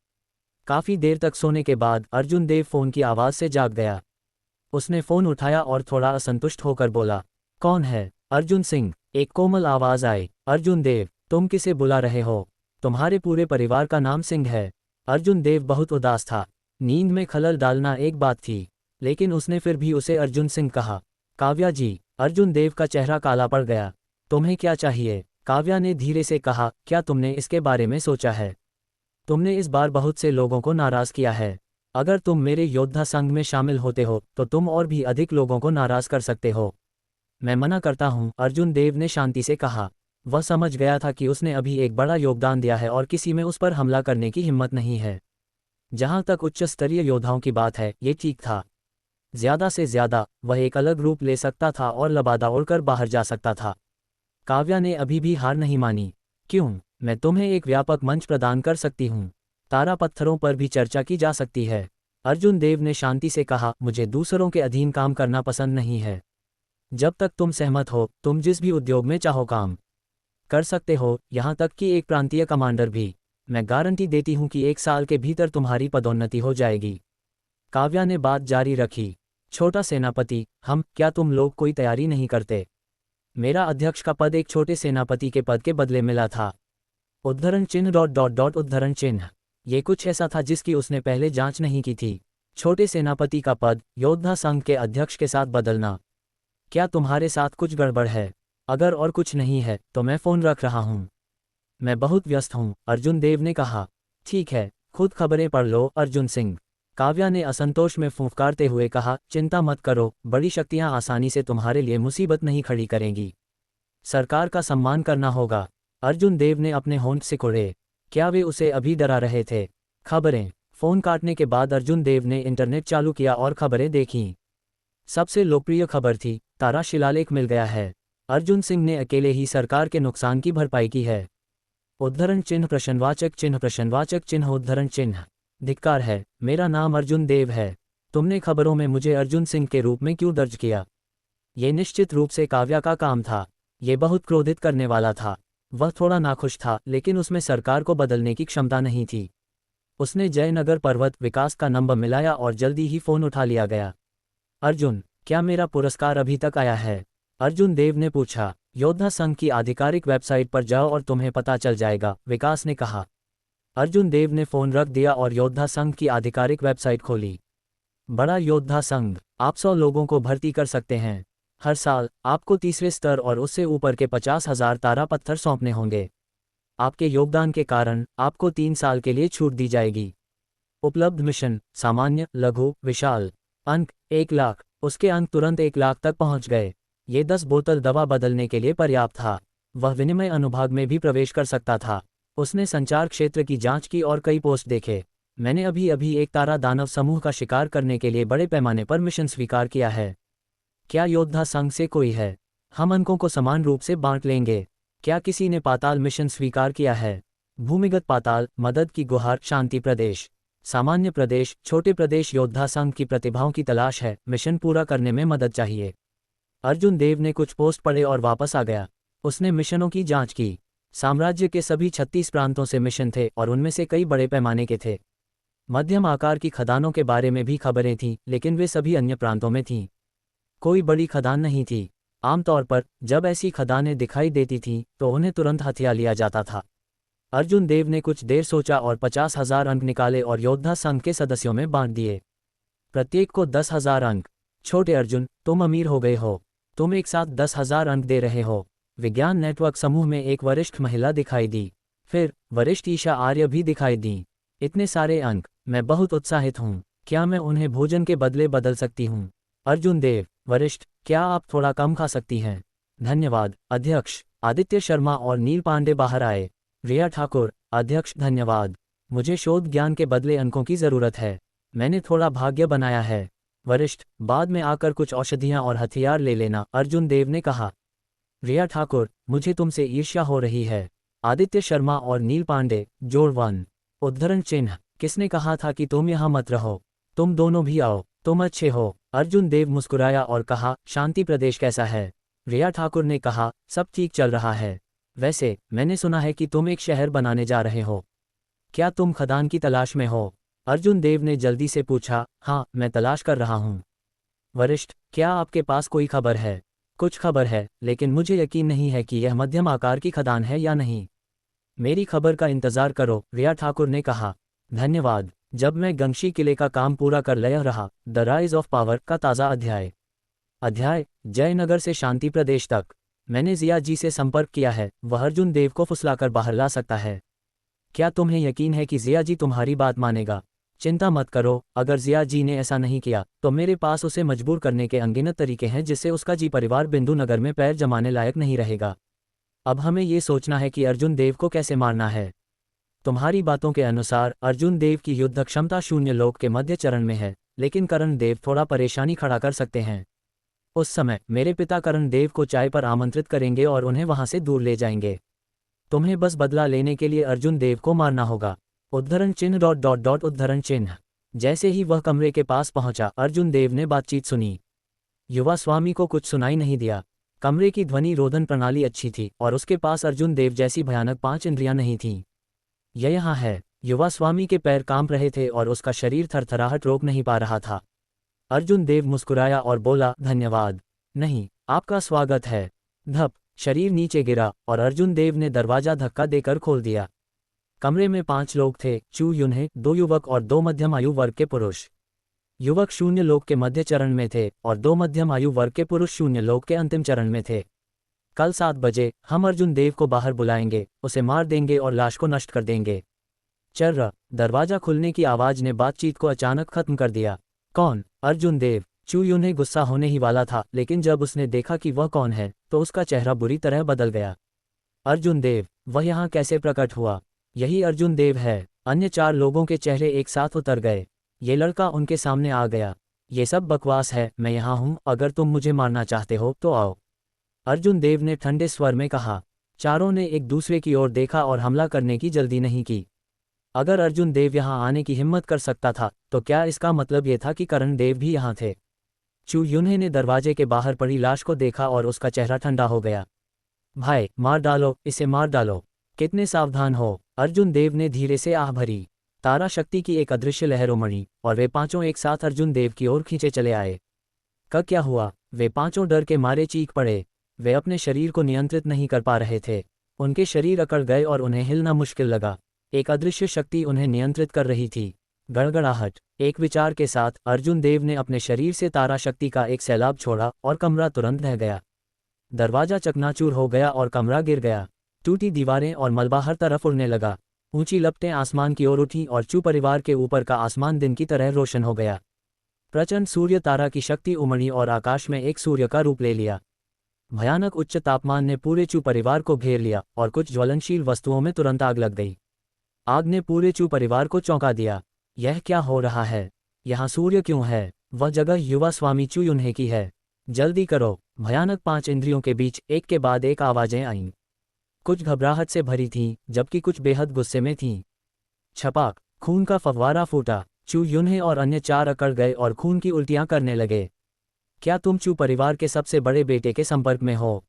काफी देर तक सोने के बाद अर्जुन देव फोन की आवाज से जाग गया। उसने फोन उठाया और थोड़ा असंतुष्ट होकर बोला, कौन है? अर्जुन सिंह। एक कोमल आवाज आई। अर्जुन देव, तुम किसे बुला रहे हो? तुम्हारे पूरे परिवार का नाम सिंह है। अर्जुन देव बहुत उदास था। नींद में खलल डालना एक बात थी, लेकिन उसने फिर भी उसे अर्जुन सिंह कहा। काव्या जी। अर्जुन देव का चेहरा काला पड़ गया। तुम्हें क्या चाहिए? काव्या ने धीरे से कहा, क्या तुमने इसके बारे में सोचा है? तुमने इस बार बहुत से लोगों को नाराज किया है। अगर तुम मेरे योद्धा संघ में शामिल होते हो तो तुम और भी अधिक लोगों को नाराज कर सकते हो। मैं मना करता हूं, अर्जुन देव ने शांति से कहा। वह समझ गया था कि उसने अभी एक बड़ा योगदान दिया है और किसी में उस पर हमला करने की हिम्मत नहीं है। जहां तक उच्च स्तरीय योद्धाओं की बात है, ये ठीक था। ज्यादा से ज्यादा वह एक अलग रूप ले सकता था और लबादा उड़कर बाहर जा सकता था। काव्या ने अभी भी हार नहीं मानी। क्यों? मैं तुम्हें एक व्यापक मंच प्रदान कर सकती हूँ। तारा पत्थरों पर भी चर्चा की जा सकती है। अर्जुन देव ने शांति से कहा, मुझे दूसरों के अधीन काम करना पसंद नहीं है। जब तक तुम सहमत हो, तुम जिस भी उद्योग में चाहो काम कर सकते हो, यहाँ तक कि एक प्रांतीय कमांडर भी। मैं गारंटी देती हूँ कि 1 साल के भीतर तुम्हारी पदोन्नति हो जाएगी। काव्या ने बात जारी रखी। छोटा सेनापति, क्या तुम लोग कोई तैयारी नहीं करते? मेरा अध्यक्ष का पद एक छोटे सेनापति के पद के बदले मिला था। उद्धरण चिन्ह ... उद्धरण चिन्ह। ये कुछ ऐसा था जिसकी उसने पहले जांच नहीं की थी। छोटे सेनापति का पद योद्धा संघ के अध्यक्ष के साथ बदलना। क्या तुम्हारे साथ कुछ गड़बड़ है? अगर और कुछ नहीं है तो मैं फोन रख रहा हूँ। मैं बहुत व्यस्त हूँ, अर्जुन देव ने कहा। ठीक है, खुद खबरें पढ़ लो, अर्जुन सिंह। काव्या ने असंतोष में फूंफकारते हुए कहा, चिंता मत करो, बड़ी शक्तियां आसानी से तुम्हारे लिए मुसीबत नहीं खड़ी करेंगी। सरकार का सम्मान करना होगा। अर्जुन देव ने अपने होंठ सिकुड़े। क्या वे उसे अभी डरा रहे थे? खबरें। फोन काटने के बाद अर्जुन देव ने इंटरनेट चालू किया और खबरें देखीं। सबसे लोकप्रिय खबर थी, तारा शिलालेख मिल गया है। अर्जुन सिंह ने अकेले ही सरकार के नुकसान की भरपाई की है। उद्धरण चिन्ह प्रश्नवाचक चिन्ह उद्धरण चिन्ह। धिक्कार है, मेरा नाम अर्जुन देव है। तुमने खबरों में मुझे अर्जुन सिंह के रूप में क्यों दर्ज किया? ये निश्चित रूप से काव्या का काम था। ये बहुत क्रोधित करने वाला था। वह थोड़ा नाखुश था, लेकिन उसमें सरकार को बदलने की क्षमता नहीं थी। उसने जयनगर पर्वत विकास का नंबर मिलाया और जल्दी ही फोन उठा लिया गया। अर्जुन, क्या मेरा पुरस्कार अभी तक आया है? अर्जुन देव ने पूछा। योद्धा संघ की आधिकारिक वेबसाइट पर जाओ और तुम्हें पता चल जाएगा, विकास ने कहा। अर्जुन देव ने फोन रख दिया और योद्धा संघ की आधिकारिक वेबसाइट खोली। बड़ा योद्धा संघ, आप 100 लोगों को भर्ती कर सकते हैं। हर साल आपको तीसरे स्तर और उससे ऊपर के 50,000 तारा पत्थर सौंपने होंगे। आपके योगदान के कारण आपको 3 साल के लिए छूट दी जाएगी। उपलब्ध मिशन, सामान्य, लघु, विशाल। अंक 1 लाख। उसके अंक तुरंत 1 लाख तक पहुंच गए। ये 10 बोतल दवा बदलने के लिए पर्याप्त था। वह विनिमय अनुभाग में भी प्रवेश कर सकता था। उसने संचार क्षेत्र की जांच की और कई पोस्ट देखे। मैंने अभी अभी एक तारा दानव समूह का शिकार करने के लिए बड़े पैमाने पर मिशन स्वीकार किया है। क्या योद्धा संघ से कोई है? हम अंकों को समान रूप से बांट लेंगे। क्या किसी ने पाताल मिशन स्वीकार किया है? भूमिगत पाताल, मदद की गुहार, शांति प्रदेश, सामान्य प्रदेश, छोटे प्रदेश। योद्धा संघ की प्रतिभाओं की तलाश है, मिशन पूरा करने में मदद चाहिए। अर्जुन देव ने कुछ पोस्ट पढ़े और वापस आ गया। उसने मिशनों की जांच की। साम्राज्य के सभी 36 प्रांतों से मिशन थे और उनमें से कई बड़े पैमाने के थे। मध्यम आकार की खदानों के बारे में भी खबरें थीं, लेकिन वे सभी अन्य प्रांतों में थीं। कोई बड़ी खदान नहीं थी। आमतौर पर जब ऐसी खदानें दिखाई देती थीं तो उन्हें तुरंत हथिया लिया जाता था। अर्जुन देव ने कुछ देर सोचा और 50,000 अंक निकाले और योद्धा संघ के सदस्यों में बांट दिए। प्रत्येक को 10,000 अंक। छोटे अर्जुन, तुम अमीर हो गए हो। तुम एक साथ 10,000 अंक दे रहे हो। विज्ञान नेटवर्क समूह में एक वरिष्ठ महिला दिखाई दी। फिर वरिष्ठ ईशा आर्य भी दिखाई दी। इतने सारे अंक, मैं बहुत उत्साहित हूँ। क्या मैं उन्हें भोजन के बदले बदल सकती हूँ? अर्जुन देव, वरिष्ठ, क्या आप थोड़ा कम खा सकती हैं? धन्यवाद अध्यक्ष। आदित्य शर्मा और नील पांडे बाहर आए। रिया ठाकुर, अध्यक्ष धन्यवाद। मुझे शोध ज्ञान के बदले अंकों की जरूरत है। मैंने थोड़ा भाग्य बनाया है। वरिष्ठ, बाद में आकर कुछ औषधियां और हथियार ले लेना, अर्जुन देव ने कहा। रिया ठाकुर, मुझे तुमसे ईर्ष्या हो रही है। आदित्य शर्मा और नील पांडे, जोड़ 1। उद्धरण चिन्ह, किसने कहा था कि तुम यहाँ मत रहो? तुम दोनों भी आओ, तुम अच्छे हो। अर्जुन देव मुस्कुराया और कहा, शांति प्रदेश कैसा है? रिया ठाकुर ने कहा, सब ठीक चल रहा है। वैसे मैंने सुना है कि तुम एक शहर बनाने जा रहे हो। क्या तुम खदान की तलाश में हो? अर्जुन देव ने जल्दी से पूछा। हाँ, मैं तलाश कर रहा हूँ। वरिष्ठ, क्या आपके पास कोई खबर है? कुछ खबर है, लेकिन मुझे यकीन नहीं है कि यह मध्यम आकार की खदान है या नहीं। मेरी खबर का इंतजार करो, रिया ठाकुर ने कहा। धन्यवाद। जब मैं गंगशी किले का काम पूरा कर लिया रहा, द राइज ऑफ पावर का ताज़ा अध्याय जयनगर से शांति प्रदेश तक। मैंने जिया जी से संपर्क किया है, वह अर्जुन देव को फुसलाकर बाहर ला सकता है। क्या तुम्हें यकीन है कि जिया जी तुम्हारी बात मानेगा? चिंता मत करो, अगर जिया जी ने ऐसा नहीं किया तो मेरे पास उसे मजबूर करने के अनगिनत तरीके हैं जिससे उसका जी परिवार बिंदु नगर में पैर जमाने लायक नहीं रहेगा। अब हमें ये सोचना है कि अर्जुन देव को कैसे मारना है। तुम्हारी बातों के अनुसार अर्जुन देव की युद्ध क्षमता शून्य लोक के मध्य चरण में है, लेकिन करण देव थोड़ा परेशानी खड़ा कर सकते हैं। उस समय मेरे पिता करण देव को चाय पर आमंत्रित करेंगे और उन्हें वहां से दूर ले जाएंगे। तुम्हें बस बदला लेने के लिए अर्जुन देव को मारना होगा। उद्धरण चिन्ह ... उद्धरण चिन्ह। जैसे ही वह कमरे के पास पहुंचा, अर्जुन देव ने बातचीत सुनी। युवा स्वामी को कुछ सुनाई नहीं दिया। कमरे की ध्वनि रोधन प्रणाली अच्छी थी और उसके पास अर्जुन देव जैसी भयानक 5 इंद्रियां नहीं थीं। यह यहाँ है। युवा स्वामी के पैर कांप रहे थे और उसका शरीर थरथराहट रोक नहीं पा रहा था। अर्जुन देव मुस्कुराया और बोला, धन्यवाद। नहीं, आपका स्वागत है। धप, शरीर नीचे गिरा और अर्जुन देव ने दरवाजा धक्का देकर खोल दिया। कमरे में 5 लोग थे, चू युन्हे, 2 युवक और 2 मध्यम आयु वर्ग के पुरुष। युवक शून्य लोक के मध्य चरण में थे और 2 मध्यम आयु वर्ग के पुरुष शून्य लोक के अंतिम चरण में थे। कल 7 बजे हम अर्जुन देव को बाहर बुलाएंगे, उसे मार देंगे और लाश को नष्ट कर देंगे। चर्र, दरवाजा खुलने की आवाज ने बातचीत को अचानक खत्म कर दिया। कौन? अर्जुन देव। चू युन्हे गुस्सा होने ही वाला था, लेकिन जब उसने देखा कि वह कौन है तो उसका चेहरा बुरी तरह बदल गया। अर्जुन देव, वह यहाँ कैसे प्रकट हुआ? यही अर्जुन देव है। अन्य 4 लोगों के चेहरे एक साथ उतर गए। ये लड़का उनके सामने आ गया। ये सब बकवास है, मैं यहाँ हूँ, अगर तुम मुझे मारना चाहते हो तो आओ, अर्जुन देव ने ठंडे स्वर में कहा। चारों ने एक दूसरे की ओर देखा और हमला करने की जल्दी नहीं की। अगर अर्जुन देव यहाँ आने की हिम्मत कर सकता था तो क्या इसका मतलब ये था कि करण देव भी यहाँ थे? चू युन्हे ने दरवाजे के बाहर पड़ी लाश को देखा और उसका चेहरा ठंडा हो गया। भाई, मार डालो, इसे मार डालो। कितने सावधान हो, अर्जुन देव ने धीरे से आह भरी। तारा शक्ति की एक अदृश्य लहर उमड़ी और वे 5 एक साथ अर्जुन देव की ओर खींचे चले आए। क्या हुआ? वे 5 डर के मारे चीख पड़े। वे अपने शरीर को नियंत्रित नहीं कर पा रहे थे। उनके शरीर अकड़ गए और उन्हें हिलना मुश्किल लगा। एक अदृश्य शक्ति उन्हें नियंत्रित कर रही थी। गड़गड़ाहट। एक विचार के साथ अर्जुन देव ने अपने शरीर से तारा शक्ति का एक सैलाब छोड़ा और कमरा तुरंत ढह गया। दरवाजा चकनाचूर हो गया और कमरा गिर गया। टूटी दीवारें और मलबा हर तरफ उड़ने लगा। ऊंची लपटें आसमान की ओर उठी और चू परिवार के ऊपर का आसमान दिन की तरह रोशन हो गया। प्रचंड सूर्य तारा की शक्ति उमड़ी और आकाश में एक सूर्य का रूप ले लिया। भयानक उच्च तापमान ने पूरे चू परिवार को घेर लिया और कुछ ज्वलनशील वस्तुओं में तुरंत आग लग गई। आग ने पूरे चू परिवार को चौंका दिया। यह क्या हो रहा है? यहाँ सूर्य क्यों है? वह जगह युवा स्वामी चू युनहे की है। जल्दी करो। भयानक 5 इंद्रियों के बीच एक के बाद एक आवाजें आईं। कुछ घबराहट से भरी थीं, जबकि कुछ बेहद गुस्से में थीं। छपाक, खून का फव्वारा फूटा। चू युनहे और अन्य 4 अकड़ गए और खून की उल्टियां करने लगे। क्या तुम चू परिवार के सबसे बड़े बेटे के संपर्क में हो?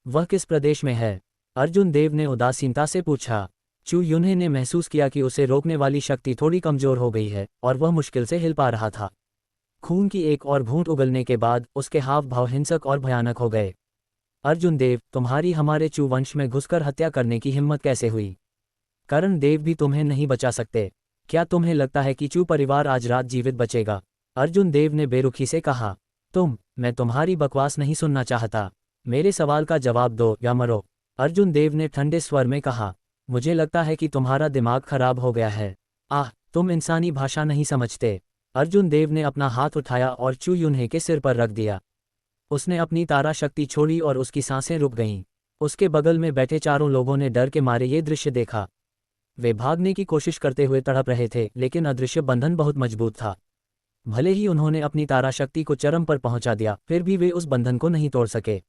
वह किस प्रदेश में है? अर्जुन देव ने उदासीनता से पूछा। चू युनहे ने महसूस किया कि उसे रोकने वाली शक्ति थोड़ी कमजोर हो गई है और वह मुश्किल से हिल पा रहा था। खून की एक और बूंद उगलने के बाद उसके हाव भाव हिंसक और भयानक हो गए। अर्जुन देव, तुम्हारी हमारे चू वंश में घुसकर हत्या करने की हिम्मत कैसे हुई? करण देव भी तुम्हें नहीं बचा सकते। क्या तुम्हें लगता है कि चू परिवार आज रात जीवित बचेगा? अर्जुन देव ने बेरुखी से कहा। मैं तुम्हारी बकवास नहीं सुनना चाहता। मेरे सवाल का जवाब दो या मरो। अर्जुन देव ने ठंडे स्वर में कहा। मुझे लगता है कि तुम्हारा दिमाग खराब हो गया है। तुम इंसानी भाषा नहीं समझते। अर्जुन देव ने अपना हाथ उठाया और चू युनहे के सिर पर रख दिया। उसने अपनी तारा शक्ति छोड़ी और उसकी सांसें रुक गईं। उसके बगल में बैठे चारों लोगों ने डर के मारे ये दृश्य देखा। वे भागने की कोशिश करते हुए तड़प रहे थे, लेकिन अदृश्य बंधन बहुत मजबूत था। भले ही उन्होंने अपनी तारा शक्ति को चरम पर पहुंचा दिया, फिर भी वे उस बंधन को नहीं तोड़ सके।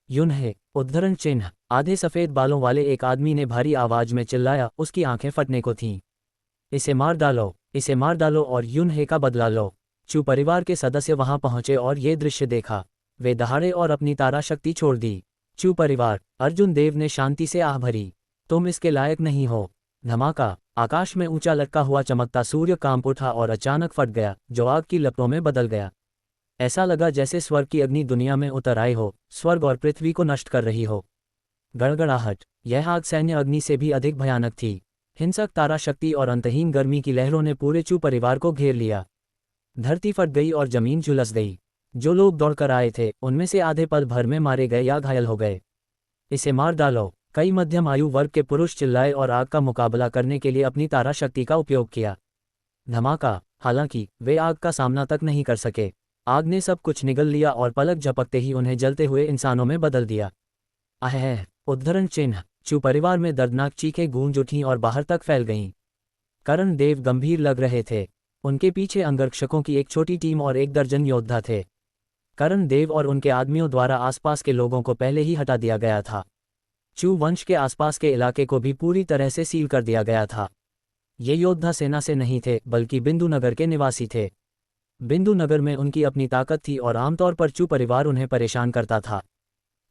युनहे, उद्धरण चिन्ह। आधे सफेद बालों वाले एक आदमी ने भारी आवाज में चिल्लाया, उसकी आंखें फटने को थीं। इसे मार डालो और युनहे का बदला लो। चू परिवार के सदस्य वहां पहुंचे और ये दृश्य देखा। वे दहाड़े और अपनी तारा शक्ति छोड़ दी। चू परिवार, अर्जुन देव ने शांति से आह भरी। तुम इसके लायक नहीं हो। धमाका, आकाश में ऊंचा लटका हुआ चमकता सूर्य कांप उठा और अचानक फट गया, जो आग की लपटों में बदल गया। ऐसा लगा जैसे स्वर्ग की अग्नि दुनिया में उतर आई हो, स्वर्ग और पृथ्वी को नष्ट कर रही हो। गड़गड़ाहट, यह आग सैन्य अग्नि से भी अधिक भयानक थी। हिंसक तारा शक्ति और अंतहीन गर्मी की लहरों ने पूरे चू परिवार को घेर लिया। धरती फट गई और जमीन झुलस गई। जो लोग दौड़कर आए थे, उनमें से आधे पल भर में मारे गए या घायल हो गए। इसे मार डालो। कई मध्यम आयु वर्ग के पुरुष चिल्लाए और आग का मुकाबला करने के लिए अपनी तारा शक्ति का उपयोग किया। धमाका, हालांकि वे आग का सामना तक नहीं कर सके। आग ने सब कुछ निगल लिया और पलक झपकते ही उन्हें जलते हुए इंसानों में बदल दिया। उद्धरण चिन्ह। चू परिवार में दर्दनाक चीखें गूंज उठीं और बाहर तक फैल गईं। करण देव गंभीर लग रहे थे। उनके पीछे अंगरक्षकों की एक छोटी टीम और 1 दर्जन योद्धा थे। करण देव और उनके आदमियों द्वारा आसपास के लोगों को पहले ही हटा दिया गया था। चू वंश के आसपास के इलाके को भी पूरी तरह से सील कर दिया गया था। ये योद्धा सेना से नहीं थे, बल्कि बिंदु नगर के निवासी थे। बिंदु नगर में उनकी अपनी ताकत थी और आमतौर पर चू परिवार उन्हें परेशान करता था।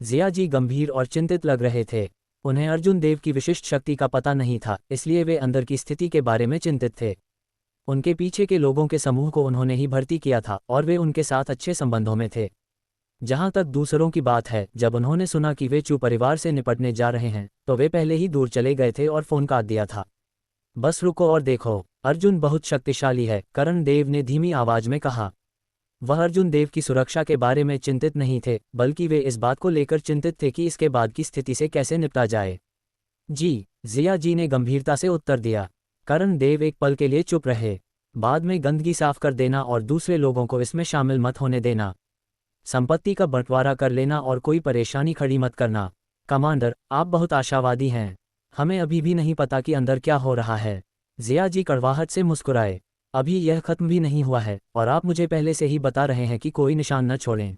जिया जी गंभीर और चिंतित लग रहे थे। उन्हें अर्जुन देव की विशिष्ट शक्ति का पता नहीं था, इसलिए वे अंदर की स्थिति के बारे में चिंतित थे। उनके पीछे के लोगों के समूह को उन्होंने ही भर्ती किया था और वे उनके साथ अच्छे संबंधों में थे। जहां तक दूसरों की बात है, जब उन्होंने सुना कि वे चू परिवार से निपटने जा रहे हैं, तो वे पहले ही दूर चले गए थे और फोन काट दिया था। बस रुको और देखो, अर्जुन बहुत शक्तिशाली है, करण देव ने धीमी आवाज में कहा। वह अर्जुन देव की सुरक्षा के बारे में चिंतित नहीं थे, बल्कि वे इस बात को लेकर चिंतित थे कि इसके बाद की स्थिति से कैसे निपटा जाए। जी, जिया जी ने गंभीरता से उत्तर दिया। करण देव एक पल के लिए चुप रहे। बाद में गंदगी साफ कर देना और दूसरे लोगों को इसमें शामिल मत होने देना। संपत्ति का बंटवारा कर लेना और कोई परेशानी खड़ी मत करना। कमांडर, आप बहुत आशावादी हैं। हमें अभी भी नहीं पता कि अंदर क्या हो रहा है। जिया जी कड़वाहट से मुस्कुराए। अभी यह खत्म भी नहीं हुआ है और आप मुझे पहले से ही बता रहे हैं कि कोई निशान न छोड़ें।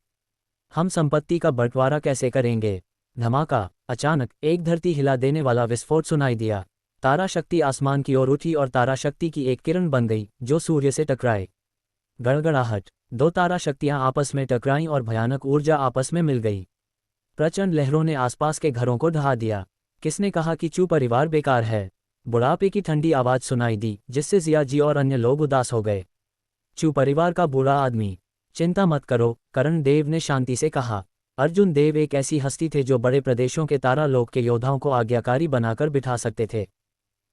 हम संपत्ति का बंटवारा कैसे करेंगे? धमाका, अचानक एक धरती हिला देने वाला विस्फोट सुनाई दिया। तारा शक्ति आसमान की ओर उठी और तारा शक्ति की एक किरण बन गई, जो सूर्य से टकराए। गड़गड़ाहट, 2 तारा शक्तियां आपस में टकराईं और भयानक ऊर्जा आपस में मिल गई। प्रचंड लहरों ने आसपास के घरों को ढहा दिया। किसने कहा कि चू परिवार बेकार है? बुढ़ापे की ठंडी आवाज सुनाई दी, जिससे जिया जी और अन्य लोग उदास हो गए। चू परिवार का बूढ़ा आदमी। चिंता मत करो, करण देव ने शांति से कहा। अर्जुन देव एक ऐसी हस्ती थे जो बड़े प्रदेशों के तारा लोक के योद्धाओं को आज्ञाकारी बनाकर बिठा सकते थे।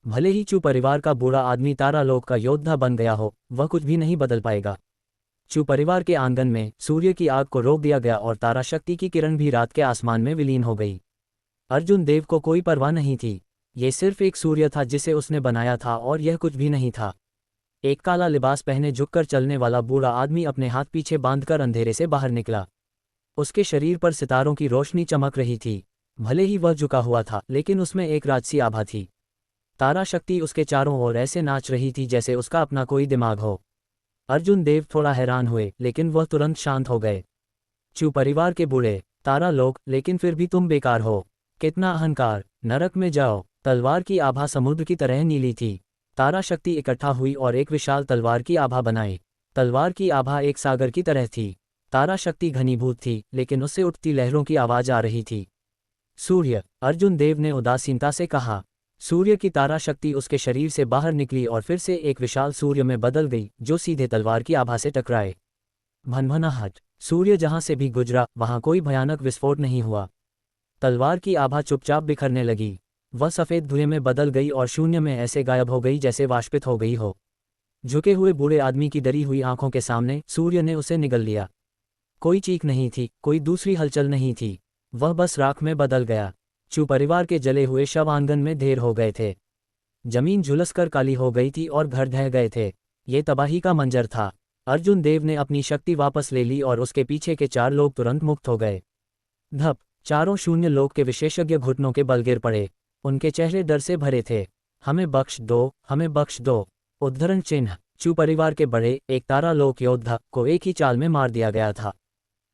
भले ही चू परिवार का बूढ़ा आदमी तारा लोक का योद्धा बन गया हो, वह कुछ भी नहीं बदल पाएगा। चू परिवार के आंगन में सूर्य की आग को रोक दिया गया और तारा शक्ति की किरण भी रात के आसमान में विलीन हो गई। अर्जुन देव को कोई परवाह नहीं थी। ये सिर्फ एक सूर्य था जिसे उसने बनाया था और यह कुछ भी नहीं था। एक काला लिबास पहने झुककर चलने वाला बूढ़ा आदमी अपने हाथ पीछे बांधकर अंधेरे से बाहर निकला। उसके शरीर पर सितारों की रोशनी चमक रही थी। भले ही वह झुका हुआ था, लेकिन उसमें एक राजसी आभा थी। तारा शक्ति उसके चारों ओर ऐसे नाच रही थी जैसे उसका अपना कोई दिमाग हो। अर्जुन देव थोड़ा हैरान हुए, लेकिन वह तुरंत शांत हो गए। चू परिवार के बूढ़े, तारा लोग, लेकिन फिर भी तुम बेकार हो। कितना अहंकार, नरक में जाओ। तलवार की आभा समुद्र की तरह नीली थी। तारा शक्ति इकट्ठा हुई और एक विशाल तलवार की आभा बनाई। तलवार की आभा एक सागर की तरह थी। तारा शक्ति घनीभूत थी, लेकिन उससे उठती लहरों की आवाज आ रही थी। सूर्य, अर्जुन देव ने उदासीनता से कहा। सूर्य की तारा शक्ति उसके शरीर से बाहर निकली और फिर से एक विशाल सूर्य में बदल गई, जो सीधे तलवार की आभा से टकराए। भनभनाहट। सूर्य जहां से भी गुजरा वहां कोई भयानक विस्फोट नहीं हुआ। तलवार की आभा चुपचाप बिखरने लगी। वह सफेद धुएं में बदल गई और शून्य में ऐसे गायब हो गई जैसे वाष्पित हो गई हो। झुके हुए बूढ़े आदमी की डरी हुई आंखों के सामने सूर्य ने उसे निगल लिया। कोई चीख नहीं थी, कोई दूसरी हलचल नहीं थी। वह बस राख में बदल गया। चू परिवार के जले हुए शव आंगन में ढेर हो गए थे। जमीन झुलसकर काली हो गई थी और घर ढह गए थे। ये तबाही का मंजर था। अर्जुन देव ने अपनी शक्ति वापस ले ली और उसके पीछे के 4 लोग तुरंत मुक्त हो गए। धप। चारों शून्य लोक के विशेषज्ञ घुटनों के बल गिर पड़े। उनके चेहरे डर से भरे थे। हमें बख्श दो, हमें बख्श दो। उद्धरण चिन्ह। चू परिवार के बड़े, एक तारा लोक योद्धा को एक ही चाल में मार दिया गया था।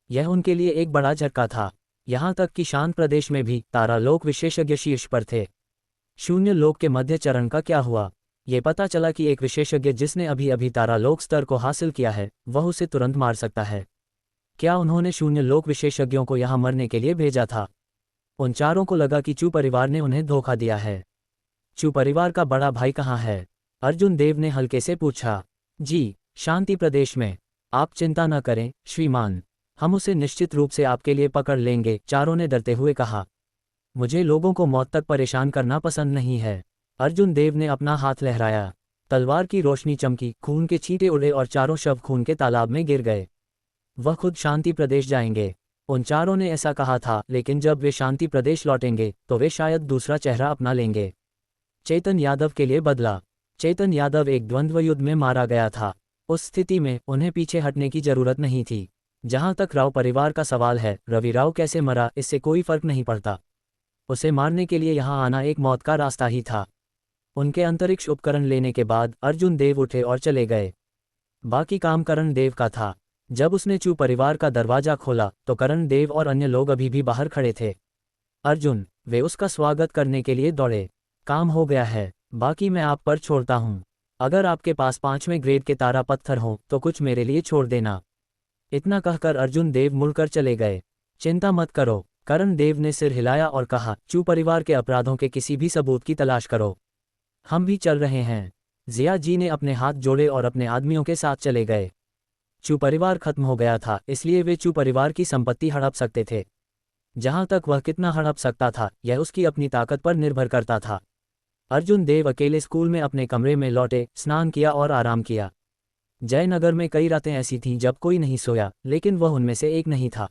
यह उनके लिए एक बड़ा झटका था। यहाँ तक कि शांत प्रदेश में भी तारा लोक विशेषज्ञ शीर्ष पर थे। शून्य लोक के मध्य चरण का क्या हुआ? ये पता चला कि एक विशेषज्ञ जिसने अभी अभी तारा लोक स्तर को हासिल किया है, वह उसे तुरंत मार सकता है। क्या उन्होंने शून्य लोक विशेषज्ञों को यहाँ मरने के लिए भेजा था? उन चारों को लगा कि चू परिवार ने उन्हें धोखा दिया है। चू परिवार का बड़ा भाई कहाँ है? अर्जुन देव ने हल्के से पूछा। जी, शांति प्रदेश में। आप चिंता न करें श्रीमान, हम उसे निश्चित रूप से आपके लिए पकड़ लेंगे, चारों ने डरते हुए कहा। मुझे लोगों को मौत तक परेशान करना पसंद नहीं है। अर्जुन देव ने अपना हाथ लहराया। तलवार की रोशनी चमकी, खून के छींटे उड़े और चारों शव खून के तालाब में गिर गए। वह खुद शांति प्रदेश जाएंगे। उन चारों ने ऐसा कहा था, लेकिन जब वे शांति प्रदेश लौटेंगे तो वे शायद दूसरा चेहरा अपना लेंगे। चेतन यादव के लिए बदला। चेतन यादव एक द्वंद्व युद्ध में मारा गया था। उस स्थिति में उन्हें पीछे हटने की जरूरत नहीं थी। जहां तक राव परिवार का सवाल है, रवि राव कैसे मरा इससे कोई फर्क नहीं पड़ता। उसे मारने के लिए यहां आना एक मौत का रास्ता ही था। उनके अंतरिक्ष उपकरण लेने के बाद अर्जुन देव उठे और चले गए। बाकी काम करण देव का था। जब उसने चू परिवार का दरवाजा खोला तो करण देव और अन्य लोग अभी भी बाहर खड़े थे। अर्जुन, वे उसका स्वागत करने के लिए दौड़े। काम हो गया है, बाकी मैं आप पर छोड़ता हूं। अगर आपके पास 5वें ग्रेड के तारा पत्थर हों तो कुछ मेरे लिए छोड़ देना। इतना कहकर अर्जुन देव मुड़कर चले गए। चिंता मत करो, करण देव ने सिर हिलाया और कहा, चू परिवार के अपराधों के किसी भी सबूत की तलाश करो। हम भी चल रहे हैं। जिया जी ने अपने हाथ जोड़े और अपने आदमियों के साथ चले गए। चू परिवार खत्म हो गया था, इसलिए वे चू परिवार की संपत्ति हड़प सकते थे। जहां तक वह कितना हड़प सकता था, यह उसकी अपनी ताकत पर निर्भर करता था। अर्जुन देव अकेले स्कूल में अपने कमरे में लौटे, स्नान किया और आराम किया। जयनगर में कई रातें ऐसी थीं जब कोई नहीं सोया, लेकिन वह उनमें से एक नहीं था।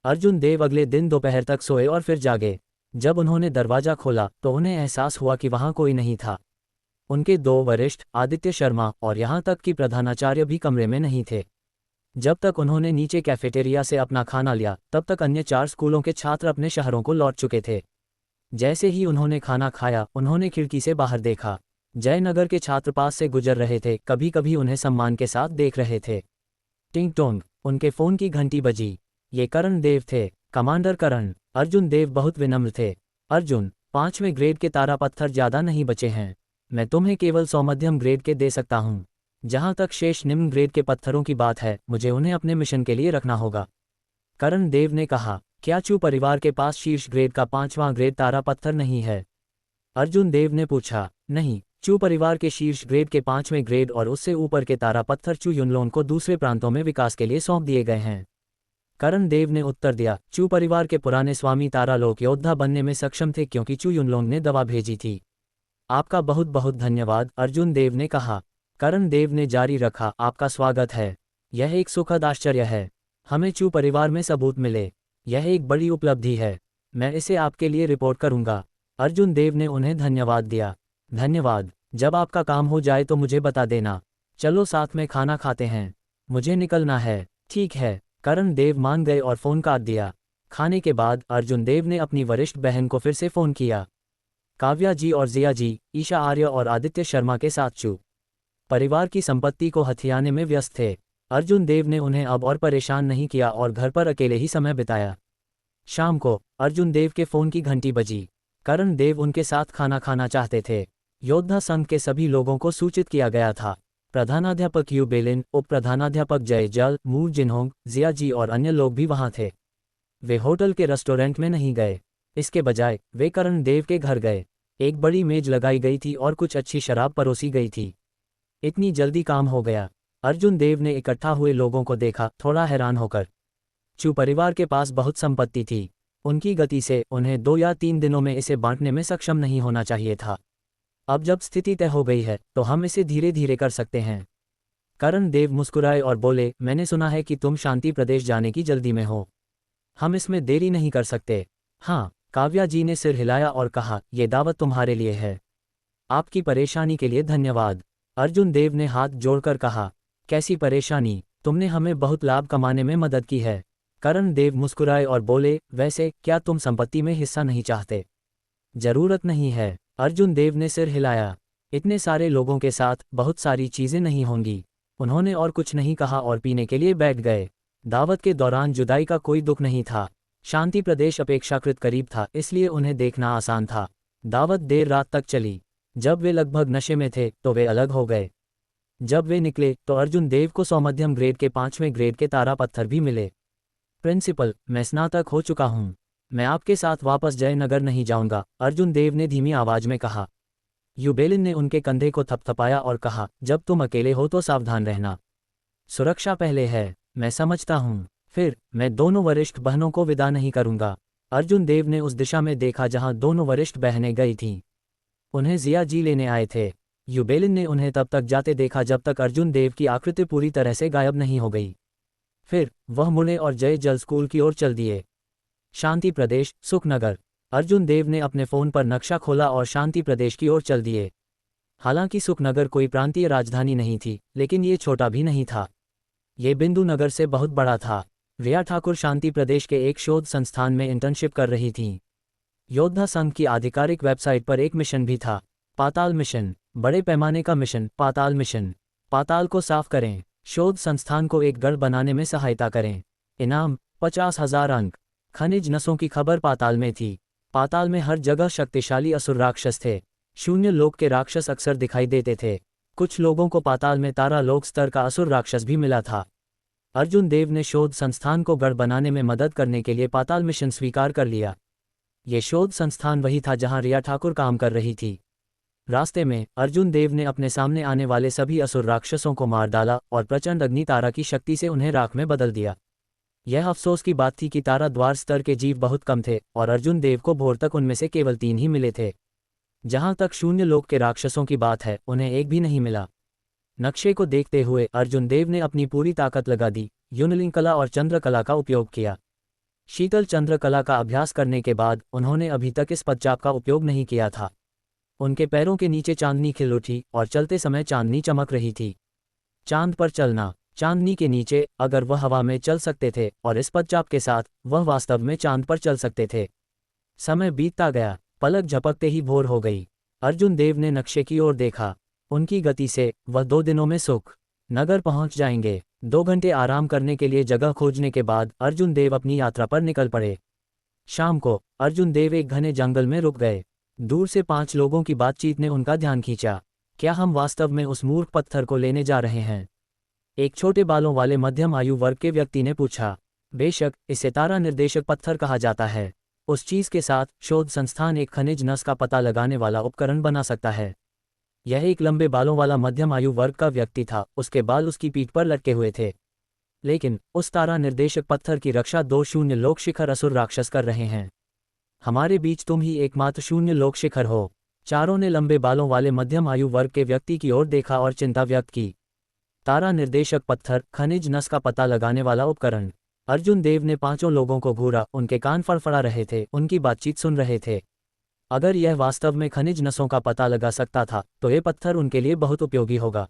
अर्जुन देव अगले दिन दोपहर तक सोए और फिर जागे। जब उन्होंने दरवाजा खोला तो उन्हें एहसास हुआ कि वहां कोई नहीं था। उनके 2 वरिष्ठ, आदित्य शर्मा और यहां तक कि प्रधानाचार्य भी कमरे में नहीं थे। जब तक उन्होंने नीचे कैफेटेरिया से अपना खाना लिया, तब तक अन्य 4 स्कूलों के छात्र अपने शहरों को लौट चुके थे। जैसे ही उन्होंने खाना खाया, उन्होंने खिड़की से बाहर देखा। जयनगर के छात्र पास से गुजर रहे थे, कभी कभी उन्हें सम्मान के साथ देख रहे थे। टिंग टोंग, उनके फोन की घंटी बजी। ये करण देव थे, कमांडर करण। अर्जुन देव बहुत विनम्र थे। अर्जुन, 5वें ग्रेड के तारा पत्थर ज्यादा नहीं बचे हैं। मैं तुम्हें केवल 100 मध्यम ग्रेड के दे सकता हूँ। जहां तक शेष निम्न ग्रेड के पत्थरों की बात है, मुझे उन्हें अपने मिशन के लिए रखना होगा। करण देव ने कहा, क्या चू परिवार के पास शीर्ष ग्रेड का 5वां ग्रेड तारा पत्थर नहीं है? अर्जुन देव ने पूछा। नहीं, चू परिवार के शीर्ष ग्रेड के 5वें ग्रेड और उससे ऊपर के तारा पत्थर चू युनलोन को दूसरे प्रांतों में विकास के लिए सौंप दिए गए हैं। करण देव ने उत्तर दिया। चू परिवार के पुराने स्वामी तारालोक योद्धा बनने में सक्षम थे क्योंकि चू युनलोंग ने दवा भेजी थी। आपका बहुत बहुत धन्यवाद, अर्जुन देव ने कहा। करण देव ने जारी रखा, आपका स्वागत है। यह एक सुखद आश्चर्य है। हमें चू परिवार में सबूत मिले, यह एक बड़ी उपलब्धि है। मैं इसे आपके लिए रिपोर्ट करूंगा। अर्जुन देव ने उन्हें धन्यवाद दिया। धन्यवाद, जब आपका काम हो जाए तो मुझे बता देना। चलो साथ में खाना खाते हैं। मुझे निकलना है। ठीक है, करण देव मान गए और फोन काट दिया। खाने के बाद अर्जुन देव ने अपनी वरिष्ठ बहन को फिर से फोन किया। काव्या जी और जिया जी, ईशा आर्य और आदित्य शर्मा के साथ चू परिवार की संपत्ति को हथियाने में व्यस्त थे। अर्जुन देव ने उन्हें अब और परेशान नहीं किया और घर पर अकेले ही समय बिताया। शाम को अर्जुन देव के फोन की घंटी बजी। करण देव उनके साथ खाना खाना चाहते थे। योद्धा संघ के सभी लोगों को सूचित किया गया था। प्रधानाध्यापक यू बेलिन, उप प्रधानाध्यापक जय जल, मूर जिन्होंग, जिया जी और अन्य लोग भी वहां थे। वे होटल के रेस्टोरेंट में नहीं गए। इसके बजाय वे करण देव के घर गए। एक बड़ी मेज लगाई गई थी और कुछ अच्छी शराब परोसी गई थी। इतनी जल्दी काम हो गया। अर्जुन देव ने इकट्ठा हुए लोगों को देखा, थोड़ा हैरान होकर। चू परिवार के पास बहुत संपत्ति थी। उनकी गति से उन्हें 2 या 3 दिनों में इसे बांटने में सक्षम नहीं होना चाहिए था। अब जब स्थिति तय हो गई है तो हम इसे धीरे धीरे कर सकते हैं। करण देव मुस्कुराए और बोले, मैंने सुना है कि तुम शांति प्रदेश जाने की जल्दी में हो। हम इसमें देरी नहीं कर सकते। हाँ, काव्या जी ने सिर हिलाया और कहा, यह दावत तुम्हारे लिए है। आपकी परेशानी के लिए धन्यवाद। अर्जुन देव ने हाथ जोड़कर कहा, कैसी परेशानी? तुमने हमें बहुत लाभ कमाने में मदद की है। करण देव मुस्कुराए और बोले, वैसे क्या तुम संपत्ति में हिस्सा नहीं चाहते? जरूरत नहीं है। अर्जुन देव ने सिर हिलाया। इतने सारे लोगों के साथ बहुत सारी चीजें नहीं होंगी। उन्होंने और कुछ नहीं कहा और पीने के लिए बैठ गए। दावत के दौरान जुदाई का कोई दुख नहीं था। शांति प्रदेश अपेक्षाकृत करीब था, इसलिए उन्हें देखना आसान था। दावत देर रात तक चली। जब वे लगभग नशे में थे तो वे अलग हो गए। जब वे निकले तो अर्जुन देव को 100 मध्यम ग्रेड के 5वें ग्रेड के तारा पत्थर भी मिले। प्रिंसिपल, मैं स्नातक हो चुका हूँ। मैं आपके साथ वापस जयनगर नहीं जाऊंगा, अर्जुन देव ने धीमी आवाज में कहा। युबेलिन ने उनके कंधे को थपथपाया और कहा, जब तुम अकेले हो तो सावधान रहना। सुरक्षा पहले है। मैं समझता हूँ। फिर मैं दोनों वरिष्ठ बहनों को विदा नहीं करूंगा। अर्जुन देव ने उस दिशा में देखा जहां दोनों वरिष्ठ बहनें गई थीं। उन्हें जिया जी लेने आए थे। युबेलिन ने उन्हें तब तक जाते देखा जब तक अर्जुन देव की आकृति पूरी तरह से गायब नहीं हो गई। फिर वह मुड़े और जय जल स्कूल की ओर चल दिए। शांति प्रदेश, सुखनगर। अर्जुन देव ने अपने फोन पर नक्शा खोला और शांति प्रदेश की ओर चल दिए। हालांकि सुखनगर कोई प्रांतीय राजधानी नहीं थी, लेकिन ये छोटा भी नहीं था। ये बिंदु नगर से बहुत बड़ा था। रिया ठाकुर शांति प्रदेश के एक शोध संस्थान में इंटर्नशिप कर रही थीं। योद्धा संघ की आधिकारिक वेबसाइट पर एक मिशन भी था, पाताल मिशन। बड़े पैमाने का मिशन, पाताल मिशन। पाताल को साफ करें। शोध संस्थान को एक गढ़ बनाने में सहायता करें। इनाम 50,000 अंक। खनिज नसों की खबर पाताल में थी। पाताल में हर जगह शक्तिशाली असुर राक्षस थे। शून्य लोक के राक्षस अक्सर दिखाई देते थे। कुछ लोगों को पाताल में तारा लोक स्तर का असुर राक्षस भी मिला था। अर्जुन देव ने शोध संस्थान को गढ़ बनाने में मदद करने के लिए पाताल मिशन स्वीकार कर लिया। ये शोध संस्थान वही था जहां रिया ठाकुर काम कर रही थी। रास्ते में अर्जुन देव ने अपने सामने आने वाले सभी असुर राक्षसों को मार डाला और प्रचंड अग्नि तारा की शक्ति से उन्हें राख में बदल दिया। यह अफसोस की बात थी कि तारा द्वार स्तर के जीव बहुत कम थे और अर्जुन देव को भोर तक उनमें से केवल 3 ही मिले थे। जहां तक शून्य लोक के राक्षसों की बात है, उन्हें एक भी नहीं मिला। नक्शे को देखते हुए अर्जुन देव ने अपनी पूरी ताकत लगा दी। यूनलिंग कला और चंद्रकला का उपयोग किया। शीतल चंद्रकला का अभ्यास करने के बाद उन्होंने अभी तक इस पदचाप का उपयोग नहीं किया था। उनके पैरों के नीचे चांदनी खिल उठी और चलते समय चांदनी चमक रही थी। चांद पर चलना। चांदनी के नीचे अगर वह हवा में चल सकते थे और इस पदचाप के साथ वह वास्तव में चांद पर चल सकते थे। समय बीतता गया। पलक झपकते ही भोर हो गई। अर्जुन देव ने नक्शे की ओर देखा। उनकी गति से वह 2 दिनों में सुख नगर पहुंच जाएंगे। 2 घंटे आराम करने के लिए जगह खोजने के बाद अर्जुन देव अपनी यात्रा पर निकल पड़े। शाम को अर्जुन देव एक घने जंगल में रुक गए। दूर से 5 लोगों की बातचीत ने उनका ध्यान खींचा। क्या हम वास्तव में उस मूर्ख पत्थर को लेने जा रहे हैं? एक छोटे बालों वाले मध्यम आयु वर्ग के व्यक्ति ने पूछा। बेशक, इसे तारा निर्देशक पत्थर कहा जाता है। उस चीज के साथ शोध संस्थान एक खनिज नस का पता लगाने वाला उपकरण बना सकता है। यह एक लंबे बालों वाला मध्यम आयु वर्ग का व्यक्ति था। उसके बाल उसकी पीठ पर लटके हुए थे। लेकिन उस तारा निर्देशक पत्थर की रक्षा 2 शून्य लोक शिखर असुर राक्षस कर रहे हैं। हमारे बीच तुम ही एकमात्र शून्य लोक शिखर हो। चारों ने लंबे बालों वाले मध्यम आयु वर्ग के व्यक्ति की ओर देखा और चिंता व्यक्त की। तारा निर्देशक पत्थर, खनिज नस का पता लगाने वाला उपकरण। अर्जुन देव ने 5 लोगों को घूरा। उनके कान फड़फड़ा रहे थे, उनकी बातचीत सुन रहे थे। अगर यह वास्तव में खनिज नसों का पता लगा सकता था तो ये पत्थर उनके लिए बहुत उपयोगी होगा।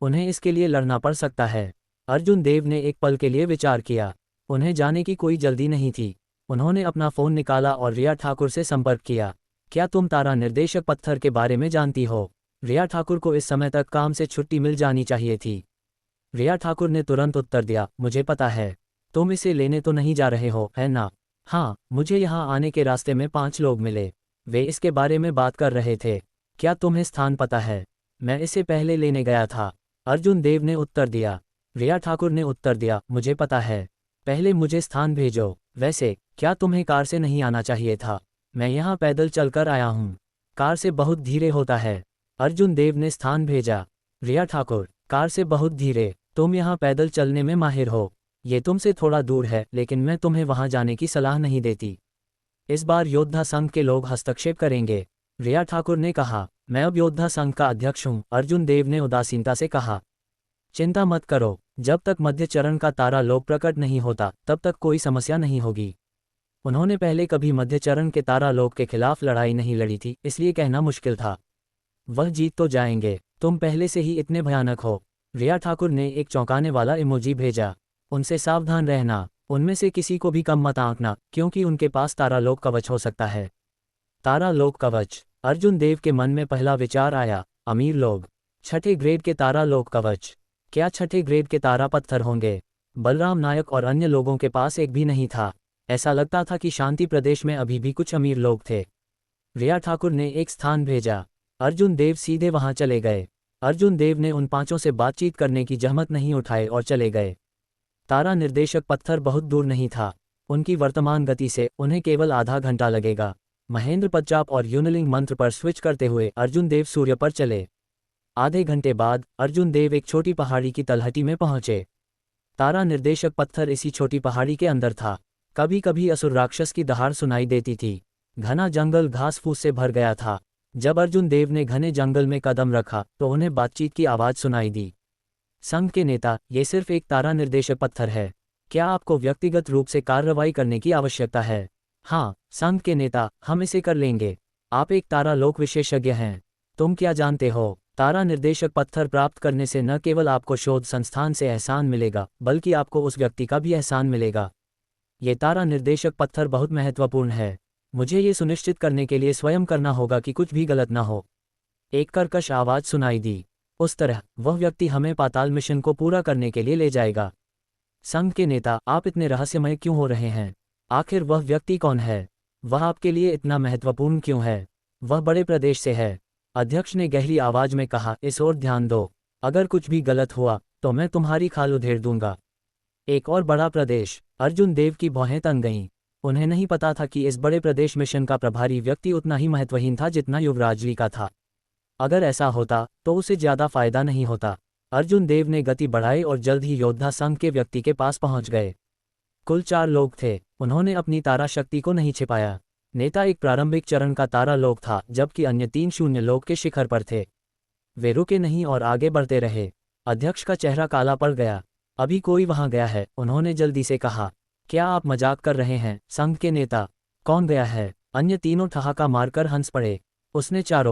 उन्हें इसके लिए लड़ना पड़ सकता है। अर्जुन देव ने एक पल के लिए विचार किया। उन्हें जाने की कोई जल्दी नहीं थी। उन्होंने अपना फोन निकाला और रिया ठाकुर से संपर्क किया। क्या तुम तारा निर्देशक पत्थर के बारे में जानती हो? रिया ठाकुर को इस समय तक काम से छुट्टी मिल जानी चाहिए थी। रिया ठाकुर ने तुरंत उत्तर दिया, मुझे पता है। तुम इसे लेने तो नहीं जा रहे हो, है ना? हाँ, मुझे यहाँ आने के रास्ते में 5 लोग मिले। वे इसके बारे में बात कर रहे थे। क्या तुम्हें स्थान पता है? मैं इसे पहले लेने गया था, अर्जुन देव ने उत्तर दिया। रिया ठाकुर ने उत्तर दिया, मुझे पता है। पहले मुझे स्थान भेजो। वैसे क्या तुम्हें कार से नहीं आना चाहिए था? मैं यहाँ पैदल चलकर आया हूँ। कार से बहुत धीरे होता है। अर्जुन देव ने स्थान भेजा। रिया ठाकुर, कार से बहुत धीरे? तुम यहाँ पैदल चलने में माहिर हो। ये तुमसे थोड़ा दूर है, लेकिन मैं तुम्हें वहाँ जाने की सलाह नहीं देती। इस बार योद्धा संघ के लोग हस्तक्षेप करेंगे। रिया ठाकुर ने कहा, मैं अब योद्धा संघ का अध्यक्ष हूँ, अर्जुन देव ने उदासीनता से कहा। चिंता मत करो, जब तक मध्य चरण का तारा लोक प्रकट नहीं होता तब तक कोई समस्या नहीं होगी। उन्होंने पहले कभी मध्य चरण के तारा लोक के खिलाफ लड़ाई नहीं लड़ी थी, इसलिए कहना मुश्किल था। वह जीत तो जाएंगे, तुम पहले से ही इतने भयानक हो। रिया ठाकुर ने एक चौंकाने वाला इमोजी भेजा। उनसे सावधान रहना, उनमें से किसी को भी कम मत आंकना, क्योंकि उनके पास तारा लोक कवच हो सकता है। तारा लोक कवच, अर्जुन देव के मन में पहला विचार आया, अमीर लोग। 6ठे ग्रेड के तारा लोक कवच, क्या 6ठे ग्रेड के तारा पत्थर होंगे? बलराम नायक और अन्य लोगों के पास एक भी नहीं था। ऐसा लगता था कि शांति प्रदेश में अभी भी कुछ अमीर लोग थे। रिया ठाकुर ने एक स्थान भेजा। अर्जुन देव सीधे वहां चले गए। अर्जुन देव ने उन 5 से बातचीत करने की जहमत नहीं उठाई और चले गए। तारा निर्देशक पत्थर बहुत दूर नहीं था। उनकी वर्तमान गति से उन्हें केवल आधा घंटा लगेगा। महेंद्र पदचाप और यूनिलिंग मंत्र पर स्विच करते हुए अर्जुन देव सूर्य पर चले। आधे घंटे बाद अर्जुन देव एक छोटी पहाड़ी की तलहटी में पहुंचे। तारा निर्देशक पत्थर इसी छोटी पहाड़ी के अंदर था। कभी कभी असुर राक्षस की दहाड़ सुनाई देती थी। घना जंगल घास फूस से भर गया था। जब अर्जुन देव ने घने जंगल में कदम रखा तो उन्हें बातचीत की आवाज सुनाई दी। संघ के नेता, ये सिर्फ एक तारा निर्देशक पत्थर है। क्या आपको व्यक्तिगत रूप से कार्रवाई करने की आवश्यकता है? हाँ, संघ के नेता, हम इसे कर लेंगे। आप एक तारा लोक विशेषज्ञ हैं। तुम क्या जानते हो? तारा निर्देशक पत्थर प्राप्त करने से न केवल आपको शोध संस्थान से एहसान मिलेगा, बल्कि आपको उस व्यक्ति का भी एहसान मिलेगा। ये तारा निर्देशक पत्थर बहुत महत्वपूर्ण है। मुझे ये सुनिश्चित करने के लिए स्वयं करना होगा कि कुछ भी गलत न हो। एक कर्कश आवाज सुनाई दी। उस तरह वह व्यक्ति हमें पाताल मिशन को पूरा करने के लिए ले जाएगा। संघ के नेता, आप इतने रहस्यमय क्यों हो रहे हैं? आखिर वह व्यक्ति कौन है? वह आपके लिए इतना महत्वपूर्ण क्यों है? वह बड़े प्रदेश से है, अध्यक्ष ने गहरी आवाज में कहा। इस ओर ध्यान दो, अगर कुछ भी गलत हुआ तो मैं तुम्हारी खाल उधेड़ दूंगा। एक और बड़ा प्रदेश। अर्जुन देव की भौहें तन गईं। उन्हें नहीं पता था कि इस बड़े प्रदेश मिशन का प्रभारी व्यक्ति उतना ही महत्वहीन था जितना युवराज ली का था। अगर ऐसा होता तो उसे ज्यादा फायदा नहीं होता। अर्जुन देव ने गति बढ़ाई और जल्द ही योद्धा संघ के व्यक्ति के पास पहुंच गए। कुल 4 लोग थे। उन्होंने अपनी तारा शक्ति को नहीं छिपाया। नेता एक प्रारंभिक चरण का तारा लोग था, जबकि अन्य 3 शून्य लोग के शिखर पर थे। वे रुके नहीं और आगे बढ़ते रहे। अध्यक्ष का चेहरा काला पड़ गया। अभी कोई वहां गया है, उन्होंने जल्दी से कहा। क्या आप मजाक कर रहे हैं? संघ के नेता, कौन गया है? अन्य तीनों ठहाका मारकर हंस पड़े। उसने चारों